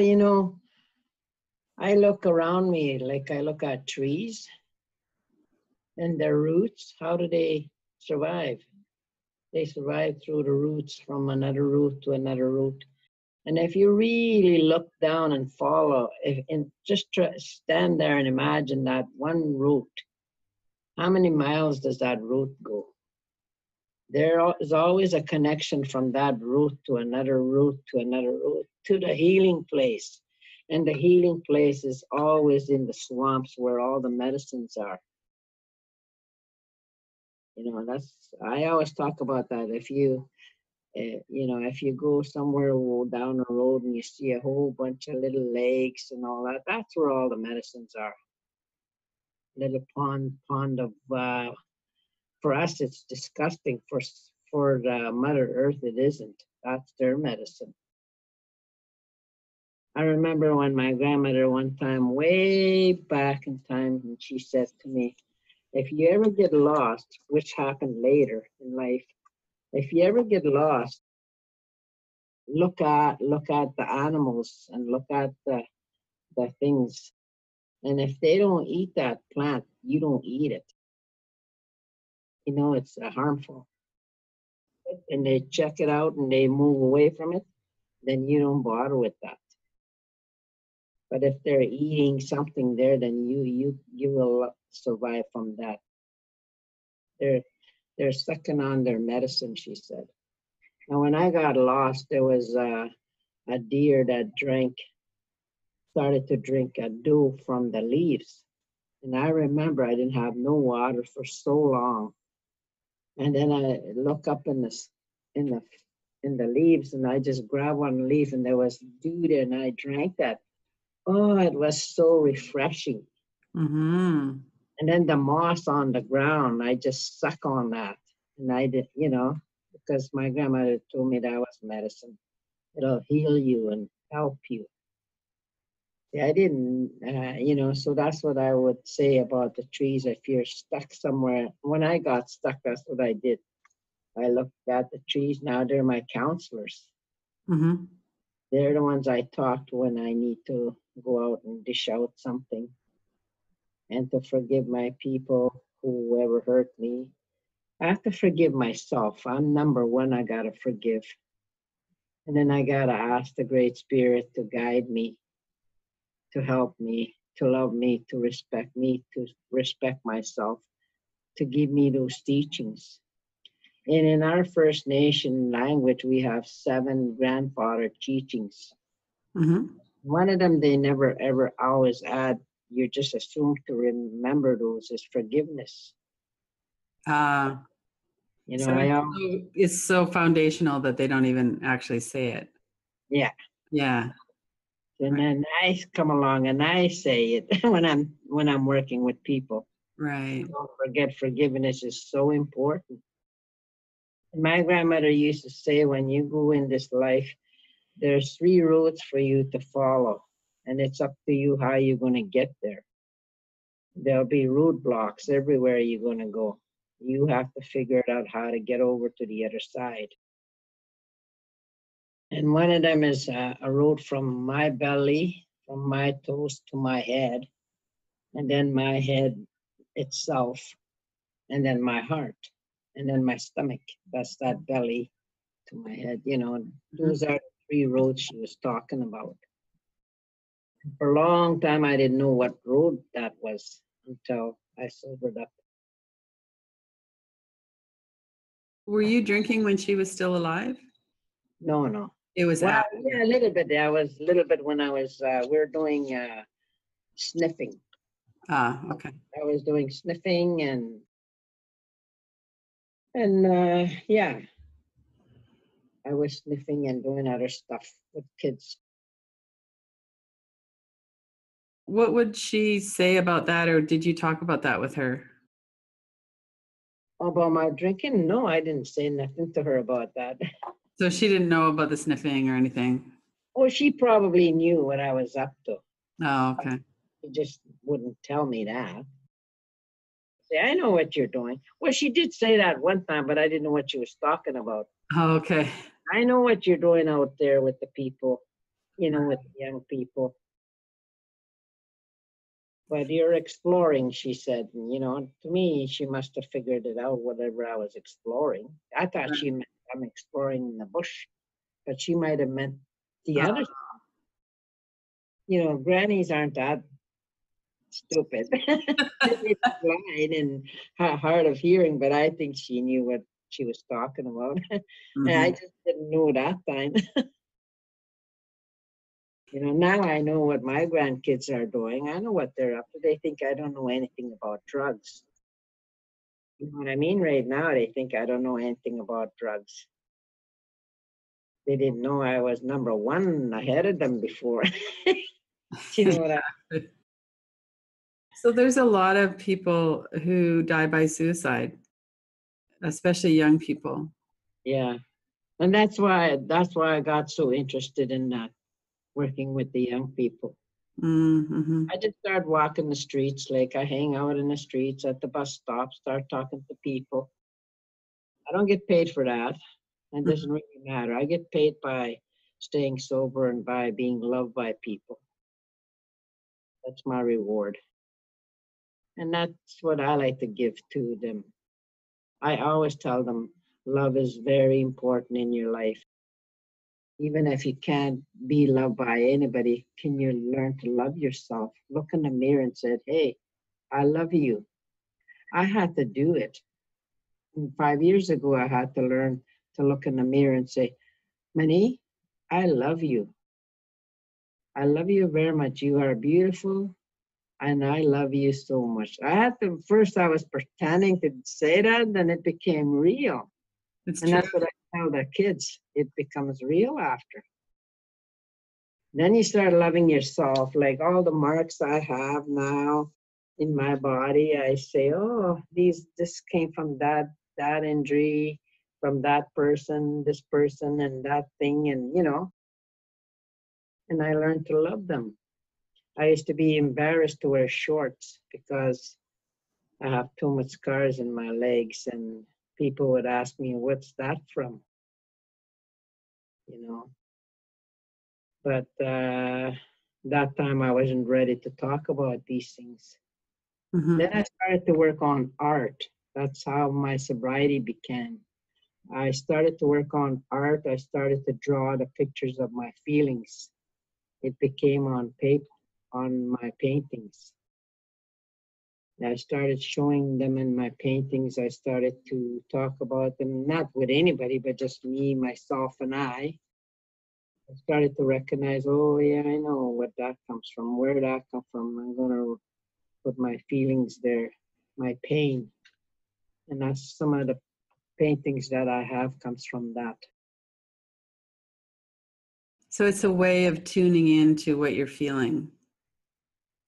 I look around me, like I look at trees and their roots. How do they survive? They survive through the roots from another root to another root. And if you really look down and follow, and just stand there and imagine that one root, how many miles does that root go? There is always a connection from that root to another root to another root to the healing place. And the healing place is always in the swamps where all the medicines are. I always talk about that. If you go somewhere down a road and you see a whole bunch of little lakes and all that, that's where all the medicines are. Little pond of, for us, it's disgusting. For the Mother Earth, it isn't. That's their medicine. I remember when my grandmother one time, way back in time, and she said to me, if you ever get lost, which happened later in life, if you ever get lost, look at the animals and look at the things. And if they don't eat that plant, you don't eat it. It's harmful. And they check it out and they move away from it, then you don't bother with that. But if they're eating something there, then you will survive from that. They're sucking on their medicine, she said. Now, when I got lost, there was a deer that started to drink a dew from the leaves. And I remember I didn't have no water for so long. And then I look up in the in the leaves and I just grabbed one leaf and there was dew there and I drank that. Oh, it was so refreshing. Mm-hmm. And then the moss on the ground, I just suck on that. And I did, because my grandmother told me that was medicine. It'll heal you and help you. Yeah, I didn't, so that's what I would say about the trees. If you're stuck somewhere, when I got stuck, that's what I did. I looked at the trees. Now they're my counselors. Mm-hmm. They're the ones I talk to when I need to go out and dish out something and to forgive my people who ever hurt me. I have to forgive myself. I'm number one. I got to forgive. And then I got to ask the Great Spirit to guide me, to help me, to love me, to respect myself, to give me those teachings. And in our First Nation language, we have 7 grandfather teachings. Mm-hmm. One of them they never ever always add. You just assume to remember those is forgiveness. So it's so foundational that they don't even actually say it. Yeah. Yeah. And then I come along and I say it when I'm working with people. Right. Don't forget, forgiveness is so important. And my grandmother used to say, when you go in this life, there's 3 roads for you to follow, and it's up to you how you're going to get there. there'll be roadblocks everywhere you're going to go. You have to figure out how to get over to the other side. And one of them is a road from my belly, from my toes to my head, and then my head itself, and then my heart, and then my stomach. That's that belly to my head. You know, those are the three roads she was talking about. For a long time, I didn't know what road that was until I sobered up. Were you drinking when she was still alive? No, no. It was Well, after. yeah, a little bit. I was a little bit when I was, we were doing sniffing. Ah, okay. I was doing sniffing and yeah, I was sniffing and doing other stuff with kids. What would she say about that, or did you talk about that with her? About my drinking? No, I didn't say nothing to her about that. So she didn't know about the sniffing or anything? Oh, she probably knew what I was up to. Oh, okay. She just wouldn't tell me that. Say, I know what you're doing. Well, she did say that one time, but I didn't know what she was talking about. Oh, okay. I know what you're doing out there with the people, you know, with the young people. But you're exploring, she said. And, you know, to me, she must have figured it out, whatever I was exploring. I thought she meant I'm exploring in the bush, but she might have meant the other. You know, grannies aren't that stupid. It's blind and hard of hearing, but I think she knew what she was talking about. And I just didn't know that time. You know, now I know what my grandkids are doing. I know what they're up to. They think I don't know anything about drugs. You know what I mean? Right now, they think I don't know anything about drugs. They didn't know I was number one ahead of them before. You know what I So there's a lot of people who die by suicide, especially young people. Yeah. And that's why I got so interested in that, working with the young people. Mm-hmm. I just start walking the streets, like I hang out in the streets at the bus stop, start talking to people. I don't get paid for that. It doesn't really matter. I get paid by staying sober and by being loved by people. That's my reward. And that's what I like to give to them. I always tell them love is very important in your life. Even if you can't be loved by anybody, can you learn to love yourself? Look in the mirror and say, hey, I love you. I had to do it. And 5 years ago, I had to learn to look in the mirror and say, Ma-Nee, I love you. I love you very much. You are beautiful, and I love you so much. I had to, first I was pretending to say that, then it became real. It's And true. that's what I tell the kids. It becomes real after. Then you start loving yourself, like all the marks I have now in my body. I say, oh, this came from that injury, from that person, this person, and that thing, and you know. And I learned to love them. I used to be embarrassed to wear shorts because I have too much scars in my legs, and people would ask me, what's that from? You know. But that time I wasn't ready to talk about these things. Then I started to work on art. That's how my sobriety began. I started to work on art. I started to draw the pictures of my feelings. It became on paper, on my paintings. I started showing them in my paintings. I started to talk about them, not with anybody, but just me, myself, and I started to recognize, oh yeah, I know what that comes from, where that comes from. I'm gonna put my feelings there, my pain. And that's some of the paintings that I have comes from that. So it's a way of tuning into what you're feeling.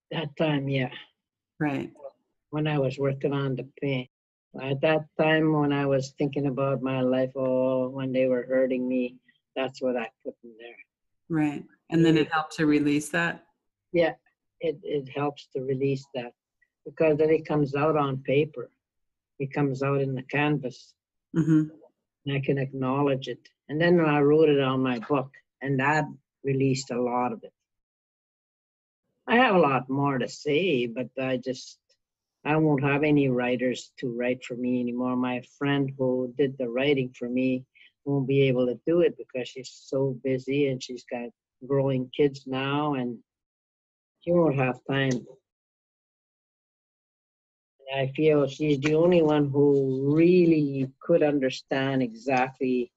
That time, yeah. Right. When I was working on the pain. At that time when I was thinking about my life, oh, when they were hurting me, that's what I put in there. Right. And then it helped to release that? Yeah, it helps to release that. because then it comes out on paper. It comes out in the canvas. Mm-hmm. And I can acknowledge it. And then I wrote it on my book, and that released a lot of it. I have a lot more to say, but I won't have any writers to write for me anymore. My friend who did the writing for me won't be able to do it because she's so busy and she's got growing kids now and she won't have time. I feel she's the only one who really could understand exactly.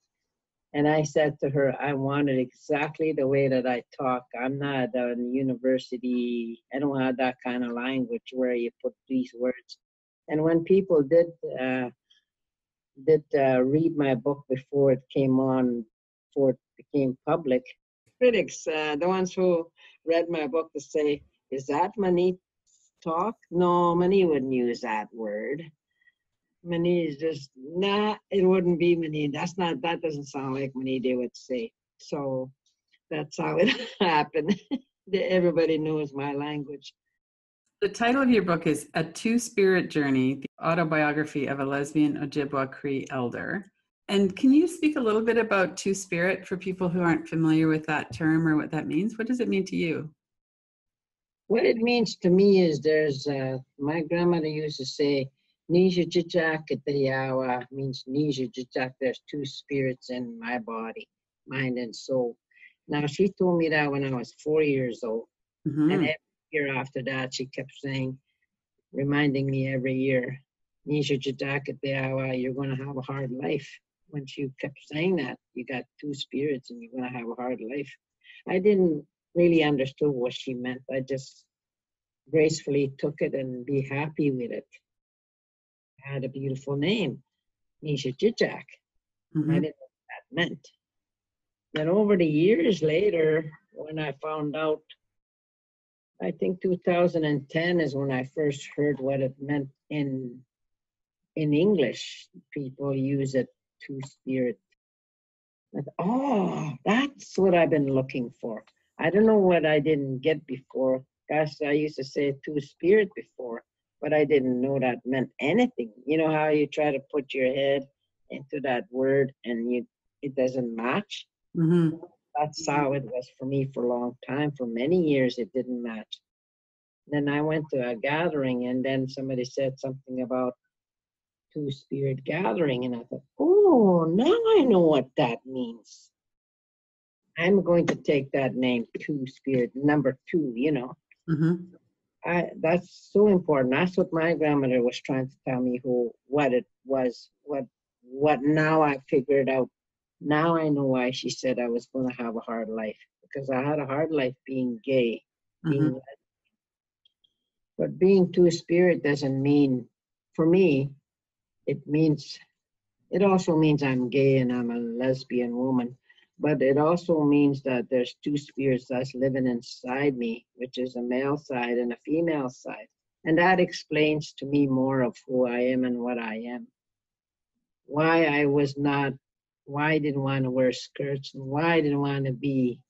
And I said to her, I want it exactly the way that I talk. I'm not in university. I don't have that kind of language where you put these words. And when people did read my book before it came on, before it became public, critics, the ones who read my book, to say, is that Ma-Nee talk? No, Ma-Nee wouldn't use that word. Ma-Nee is just, nah, it wouldn't be Ma-Nee. That doesn't sound like Ma-Nee, they would say. So that's how it happened. Everybody knows my language. The title of your book is A Two-Spirit Journey, the autobiography of a lesbian Ojibwa Cree elder. And can you speak a little bit about two-spirit for people who aren't familiar with that term or what that means? What does it mean to you? What it means to me is my grandmother used to say, Nisha Jijak Yawa means Nisha Jijak, there's two spirits in my body, mind and soul. Now, she told me that when I was 4 years old. Mm-hmm. And every year after that, she kept saying, reminding me every year, Nisha Jijak Yawa, you're going to have a hard life. When she kept saying that, you got two spirits and you're going to have a hard life. I didn't really understand what she meant. I just gracefully took it and be happy with it. I had a beautiful name, Nisha Jijak. Mm-hmm. I didn't know what that meant. Then over the years later, when I found out, I think 2010 is when I first heard what it meant in English. People use it, two-spirit. Oh, that's what I've been looking for. I don't know what I didn't get before. Gosh, I used to say two-spirit before, but I didn't know that meant anything. You know how you try to put your head into that word and it doesn't match? Mm-hmm. That's how it was for me for a long time. For many years, it didn't match. Then I went to a gathering, and then somebody said something about two-spirit gathering, and I thought, oh, now I know what that means. I'm going to take that name, two-spirit, number two, you know. Mm-hmm. That's so important. That's what my grandmother was trying to tell me what it was, what now I figured out. Now I know why she said I was going to have a hard life, because I had a hard life being gay, Mm-hmm. but being two-spirit doesn't mean, for me, it also means I'm gay and I'm a lesbian woman, but it also means that there's two spirits that's living inside me, which is a male side and a female side. And that explains to me more of who I am and what I am. Why I didn't want to wear skirts, and why I didn't want to be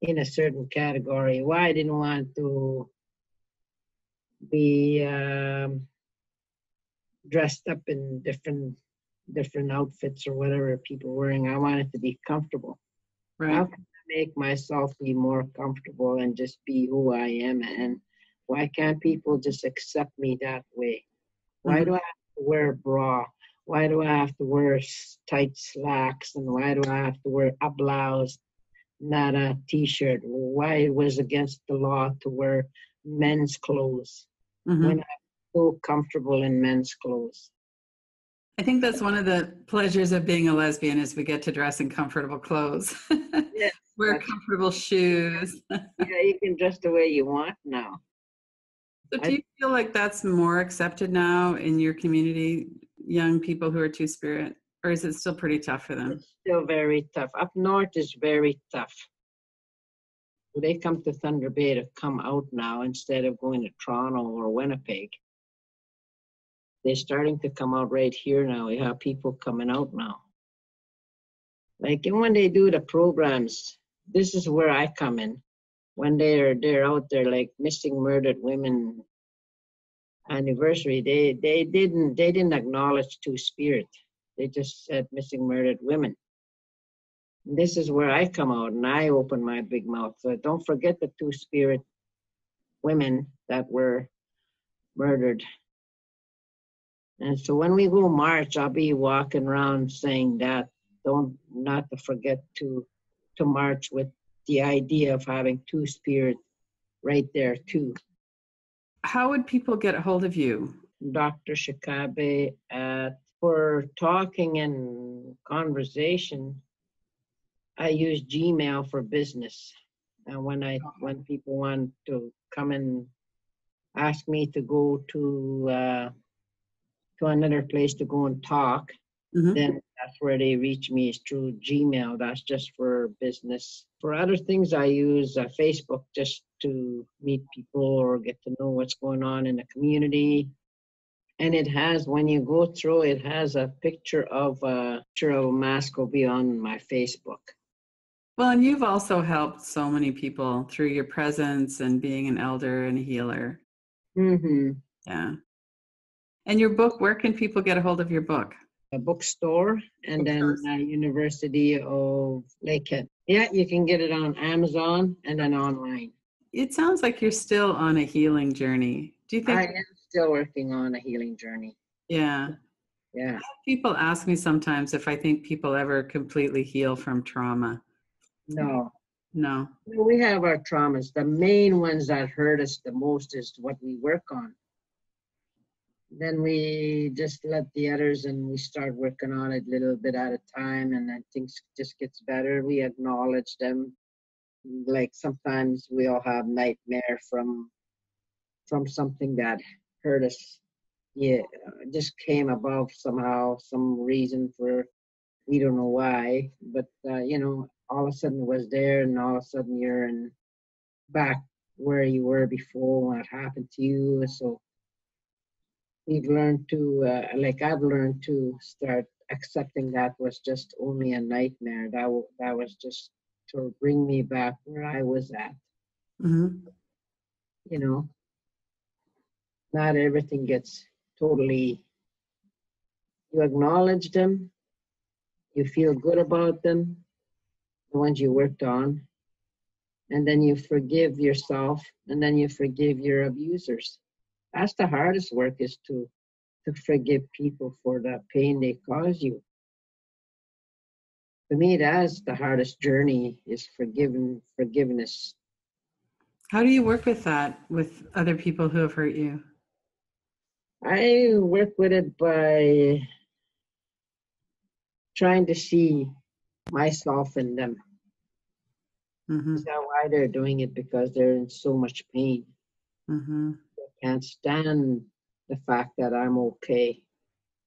in a certain category, why I didn't want to be dressed up in different outfits or whatever people are wearing. I wanted to be comfortable. Right. How can I make myself be more comfortable and just be who I am? And why can't people just accept me that way? Why do I have to wear a bra? Why do I have to wear tight slacks? And why do I have to wear a blouse, not a t-shirt? Why it was against the law to wear men's clothes when I'm so comfortable in men's clothes? I think that's one of the pleasures of being a lesbian is we get to dress in comfortable clothes. Yes, wear comfortable shoes. Yeah, you can dress the way you want now. So do you feel like that's more accepted now in your community, young people who are two-spirit, or is it still pretty tough for them? It's still very tough. Up north is very tough. They come to Thunder Bay to come out now instead of going to Toronto or Winnipeg. They're starting to come out right here now. We have people coming out now. Like, and when they do the programs, this is where I come in. When they're out there, like missing murdered women, anniversary, they didn't acknowledge Two-Spirit. They just said missing murdered women. And this is where I come out and I open my big mouth. So don't forget the Two-Spirit women that were murdered. And so when we go march, I'll be walking around saying that, not to forget to march with the idea of having Two-Spirit right there too. How would people get a hold of you? Dr. Chacaby, for talking and conversation, I use Gmail for business. And when people want to come and ask me to go to another place to go and talk, then that's where they reach me, is through Gmail. That's just for business. For other things, I use Facebook just to meet people or get to know what's going on in the community. And it has, when you go through, it has a picture of Mascobie on my Facebook. Well, and you've also helped so many people through your presence and being an elder and a healer. Mm-hmm. Yeah. And your book, where can people get a hold of your book? A bookstore, and then University of Lakehead. Yeah, you can get it on Amazon and then online. It sounds like you're still on a healing journey. Do you think? I am still working on a healing journey. Yeah. Yeah. People ask me sometimes if I think people ever completely heal from trauma. No. No. We have our traumas. The main ones that hurt us the most is what we work on. Then we just let the others, and we start working on it a little bit at a time, and then things just gets better. We acknowledge them. Like sometimes we all have nightmare from something that hurt us. Yeah, just came above somehow, some reason for, we don't know why, but all of a sudden it was there, and all of a sudden you're back where you were before when it happened to you. So we've learned to, I've learned to start accepting that was just only a nightmare. That was just to bring me back where I was at. Mm-hmm. Not everything gets totally, you acknowledge them, you feel good about them, the ones you worked on, and then you forgive yourself, and then you forgive your abusers. That's the hardest work, is to forgive people for the pain they caused you. For me, that's the hardest journey, is forgiveness. How do you work with that with other people who have hurt you? I work with it by trying to see myself in them. Mm-hmm. Is that why they're doing it? Because they're in so much pain. Mm-hmm. They can't stand the fact that I'm okay,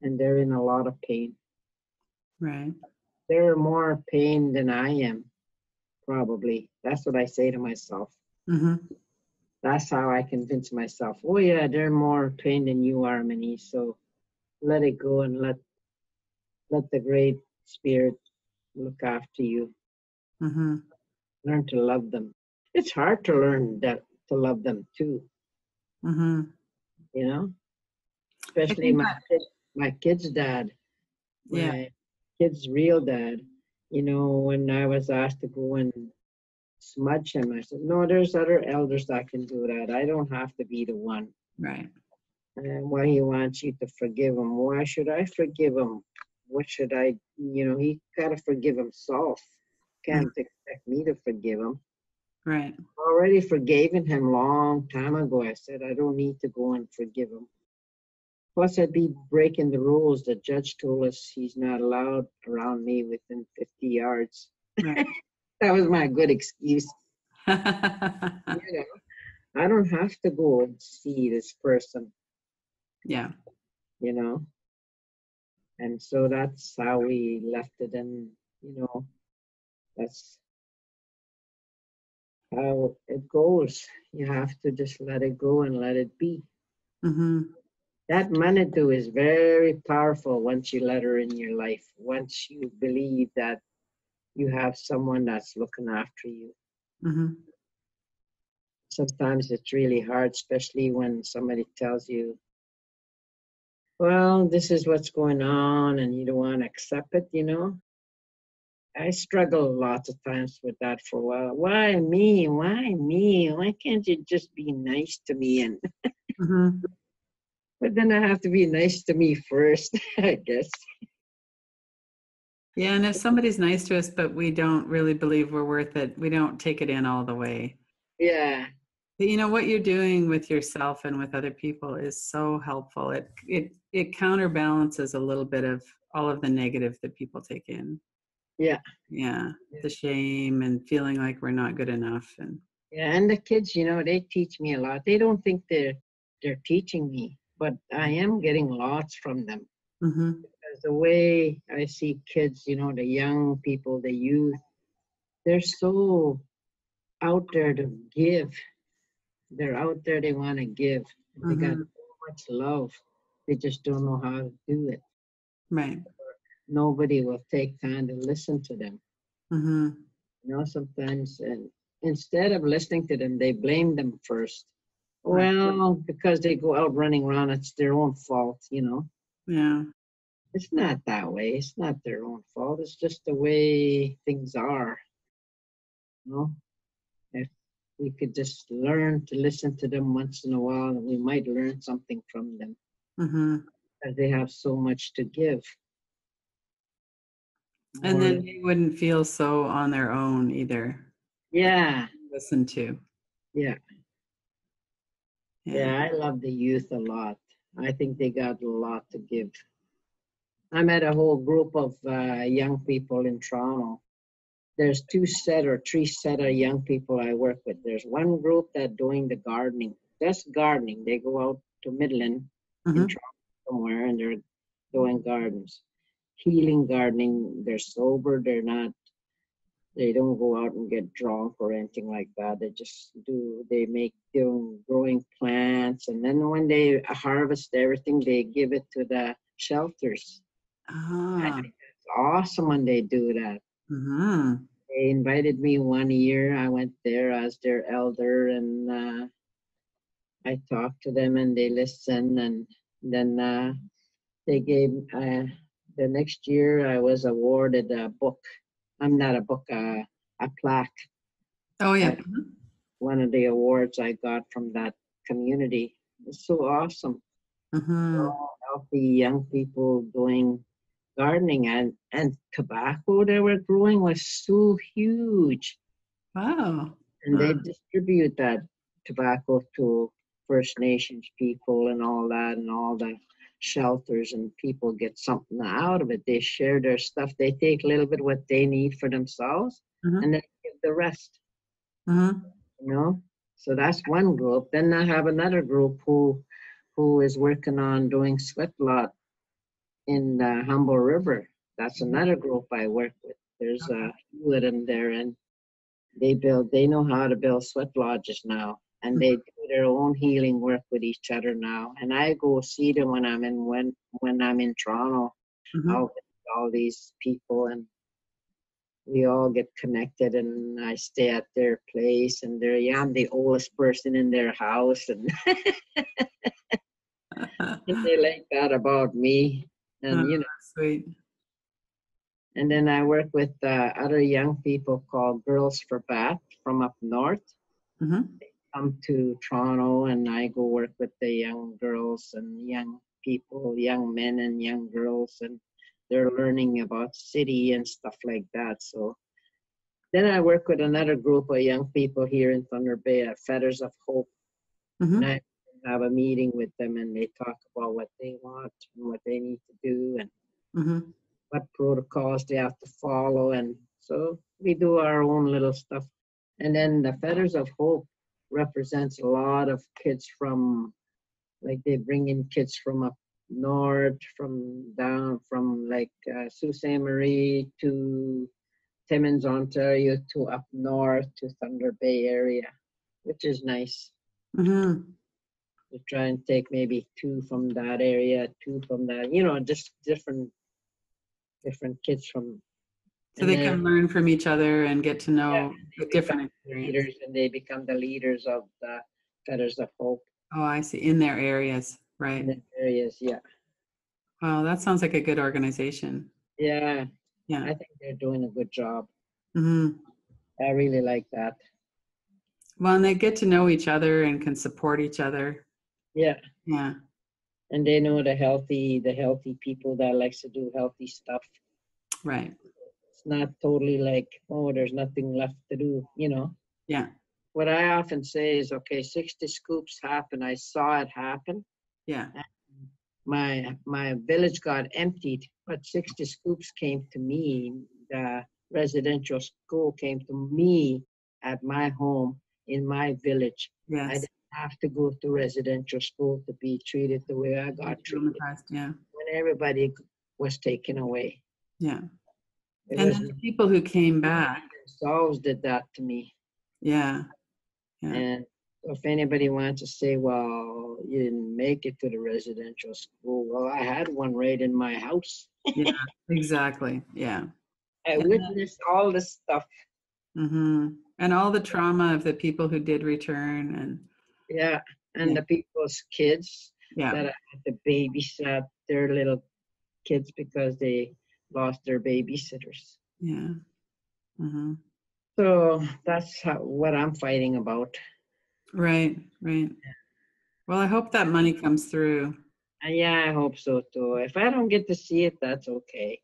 and they're in a lot of pain. Right. They're more pain than I am, probably. That's what I say to myself. Mm-hmm. That's how I convince myself, oh yeah, they're more pain than you are, Ma-Nee. So let it go, and let the Great Spirit look after you. Mm-hmm. Learn to love them. It's hard to learn that, to love them too. Mm-hmm. Especially my kid's dad, my kid's real dad. When I was asked to go and smudge him, I said, no, there's other elders that can do that. I don't have to be the one. Right. And why he wants you to forgive him? Why should I forgive him? What should I, he got to forgive himself. Can't expect me to forgive him. Right. Already forgiven him long time ago. I said, I don't need to go and forgive him. Plus, I'd be breaking the rules. The judge told us he's not allowed around me within 50 yards. Right. That was my good excuse. I don't have to go and see this person. Yeah. And so that's how we left it. And, that's how it goes. You have to just let it go and let it be. Mm-hmm. That Manitou is very powerful once you let her in your life, once you believe that you have someone that's looking after you. Mm-hmm. Sometimes it's really hard, especially when somebody tells you well, this is what's going on and you don't want to accept it, you know. I struggle lots of times with that for a while. Why me? Why me? Why can't you just be nice to me? And Mm-hmm. but then I have to be nice to me first, I guess. Yeah, and if somebody's nice to us, but we don't really believe we're worth it, we don't take it in all the way. Yeah. But you know what you're doing with yourself and with other people is so helpful. It counterbalances a little bit of all of the negative that people take in. Yeah. Yeah, the shame and feeling like we're not good enough, and Yeah. And the kids, you know, they teach me a lot. They don't think they're teaching me, but I am getting lots from them. mm-hmm. Because the way I see kids, you know, the young people, the youth, they're so out there to give. They're out there, they want to give. They got Mm-hmm. so much love. They just don't know how to do it. Right. Nobody will take time to listen to them. Mm-hmm. You know, sometimes, and instead of listening to them, they blame them first. Right. Well, because they go out running around, it's their own fault, you know. Yeah. It's not that way. It's not their own fault. It's just the way things are, you know. If we could just learn to listen to them once in a while, we might learn something from them, Mm-hmm. because they have so much to give. And More then than, they wouldn't feel so on their own either. yeah, Listen to. yeah, Yeah. yeah. I love the youth a lot. I think they got a lot to give. I met a whole group of young people in Toronto. There's two set or three set of young people I work with. There's one group that doing the gardening, just gardening. They go out to Midland in Mm-hmm. Toronto somewhere and they're doing gardens, healing gardening. They're sober. They don't go out and get drunk or anything like that. They make doing growing plants. And then when they harvest everything, they give it to the shelters. I Ah. think it's awesome when they do that. Mm-hmm. They invited me one year. I went there as their elder and I talked to them and they listened. And then they gave, the next year I was awarded a book. I'm not a book, a plaque. Oh yeah. That's one of the awards I got from that community. It's so awesome. Mm-hmm. All healthy young people doing gardening and tobacco they were growing was so huge. Wow. And they distribute that tobacco to First Nations people and all that, and all the shelters, and people get something out of it. They share their stuff. They take a little bit what they need for themselves, Mm-hmm. and then give the rest. Mm-hmm. You know, so that's one group. Then I have another group who is working on doing sweat lot in the Humble River. That's another group I work with. There's a few of them there, and they know how to build sweat lodges now, and they do their own healing work with each other now. And I go see them when I'm in Toronto. Mm-hmm. I'll visit all these people, and we all get connected. And I stay at their place, and I'm the oldest person in their house, and they like that about me. Oh, And you know, sweet. and then I work with other young people called Girls for Bath from up north. Mm-hmm. Come to Toronto and I go work with the young girls and young people, young men and young girls, and they're learning about city and stuff like that. So then I work with another group of young people here in Thunder Bay at Feathers of Hope, and Mm-hmm. I have a meeting with them and they talk about what they want and what they need to do and Mm-hmm. what protocols they have to follow. And so we do our own little stuff. And then the Feathers of Hope represents a lot of kids from, like they bring in kids from up north, from down, from like Sault Ste. Marie to Timmins, Ontario, to up north to Thunder Bay area, which is nice. Mm-hmm. We try and take maybe two from that area, two from that, you know, just different kids from, So and they then can learn from each other and get to yeah, know and a they become different experience. leaders, and they become the leaders of the Feathers of Hope Oh, I see. In their areas, in right? the areas. Yeah. Wow, that sounds like a good organization. Yeah, Yeah. I think they're doing a good job. Hmm. I really like that. Well, and they get to know each other and can support each other. Yeah, Yeah. and they know the healthy people that likes to do healthy stuff. Right. It's not totally like, oh, there's nothing left to do, you know. Yeah. What I often say is, okay, 60 scoops happened. I saw it happen. Yeah. My village got emptied, but 60 scoops came to me. The residential school came to me at my home in my village. I Yes. didn't have to go to residential school to be treated the way I got treated Yeah. when everybody was taken away. Yeah. It And was then the people who came back. themselves did that to me. Yeah. Yeah. And if anybody wants to say, well, you didn't make it to the residential school, well, I had one right in my house. Yeah. Exactly. Yeah. I And witnessed all this stuff. and all the trauma of the people who did return, and Yeah. And yeah. the people's kids Yeah. that I had to babysat their little kids because they lost their babysitters. Yeah. Hmm. So that's what I'm fighting about. Right. Right. Well, I hope that money comes through. And yeah, I hope so too. If I don't get to see it, that's okay.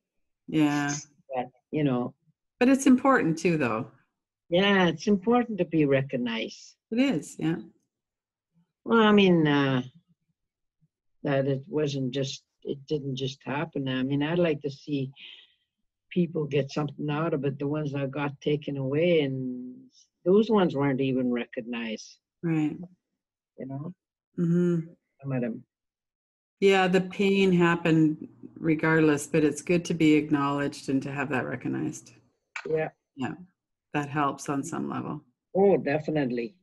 Yeah. But, you know, But it's important too, though. yeah, it's important to be recognized. It is. Yeah. Well, I mean, that it didn't just happen. I mean, I'd like to see people get something out of it. The ones that got taken away, and those ones weren't even recognized, Right. you know, Hmm. some of them. Yeah. The pain happened regardless, but it's good to be acknowledged and to have that recognized. Yeah. Yeah. That helps on some level. Oh, definitely.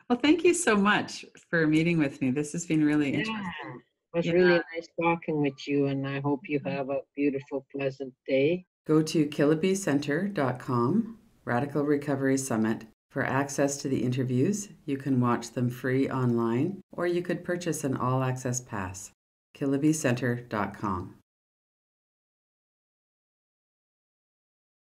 Well, thank you so much for meeting with me. This has been really Yeah. interesting. It was Yeah. really nice talking with you, and I hope you have a beautiful, pleasant day. Go to killibycenter.com, Radical Recovery Summit, for access to the interviews. You can watch them free online, or you could purchase an all-access pass. killibycenter.com.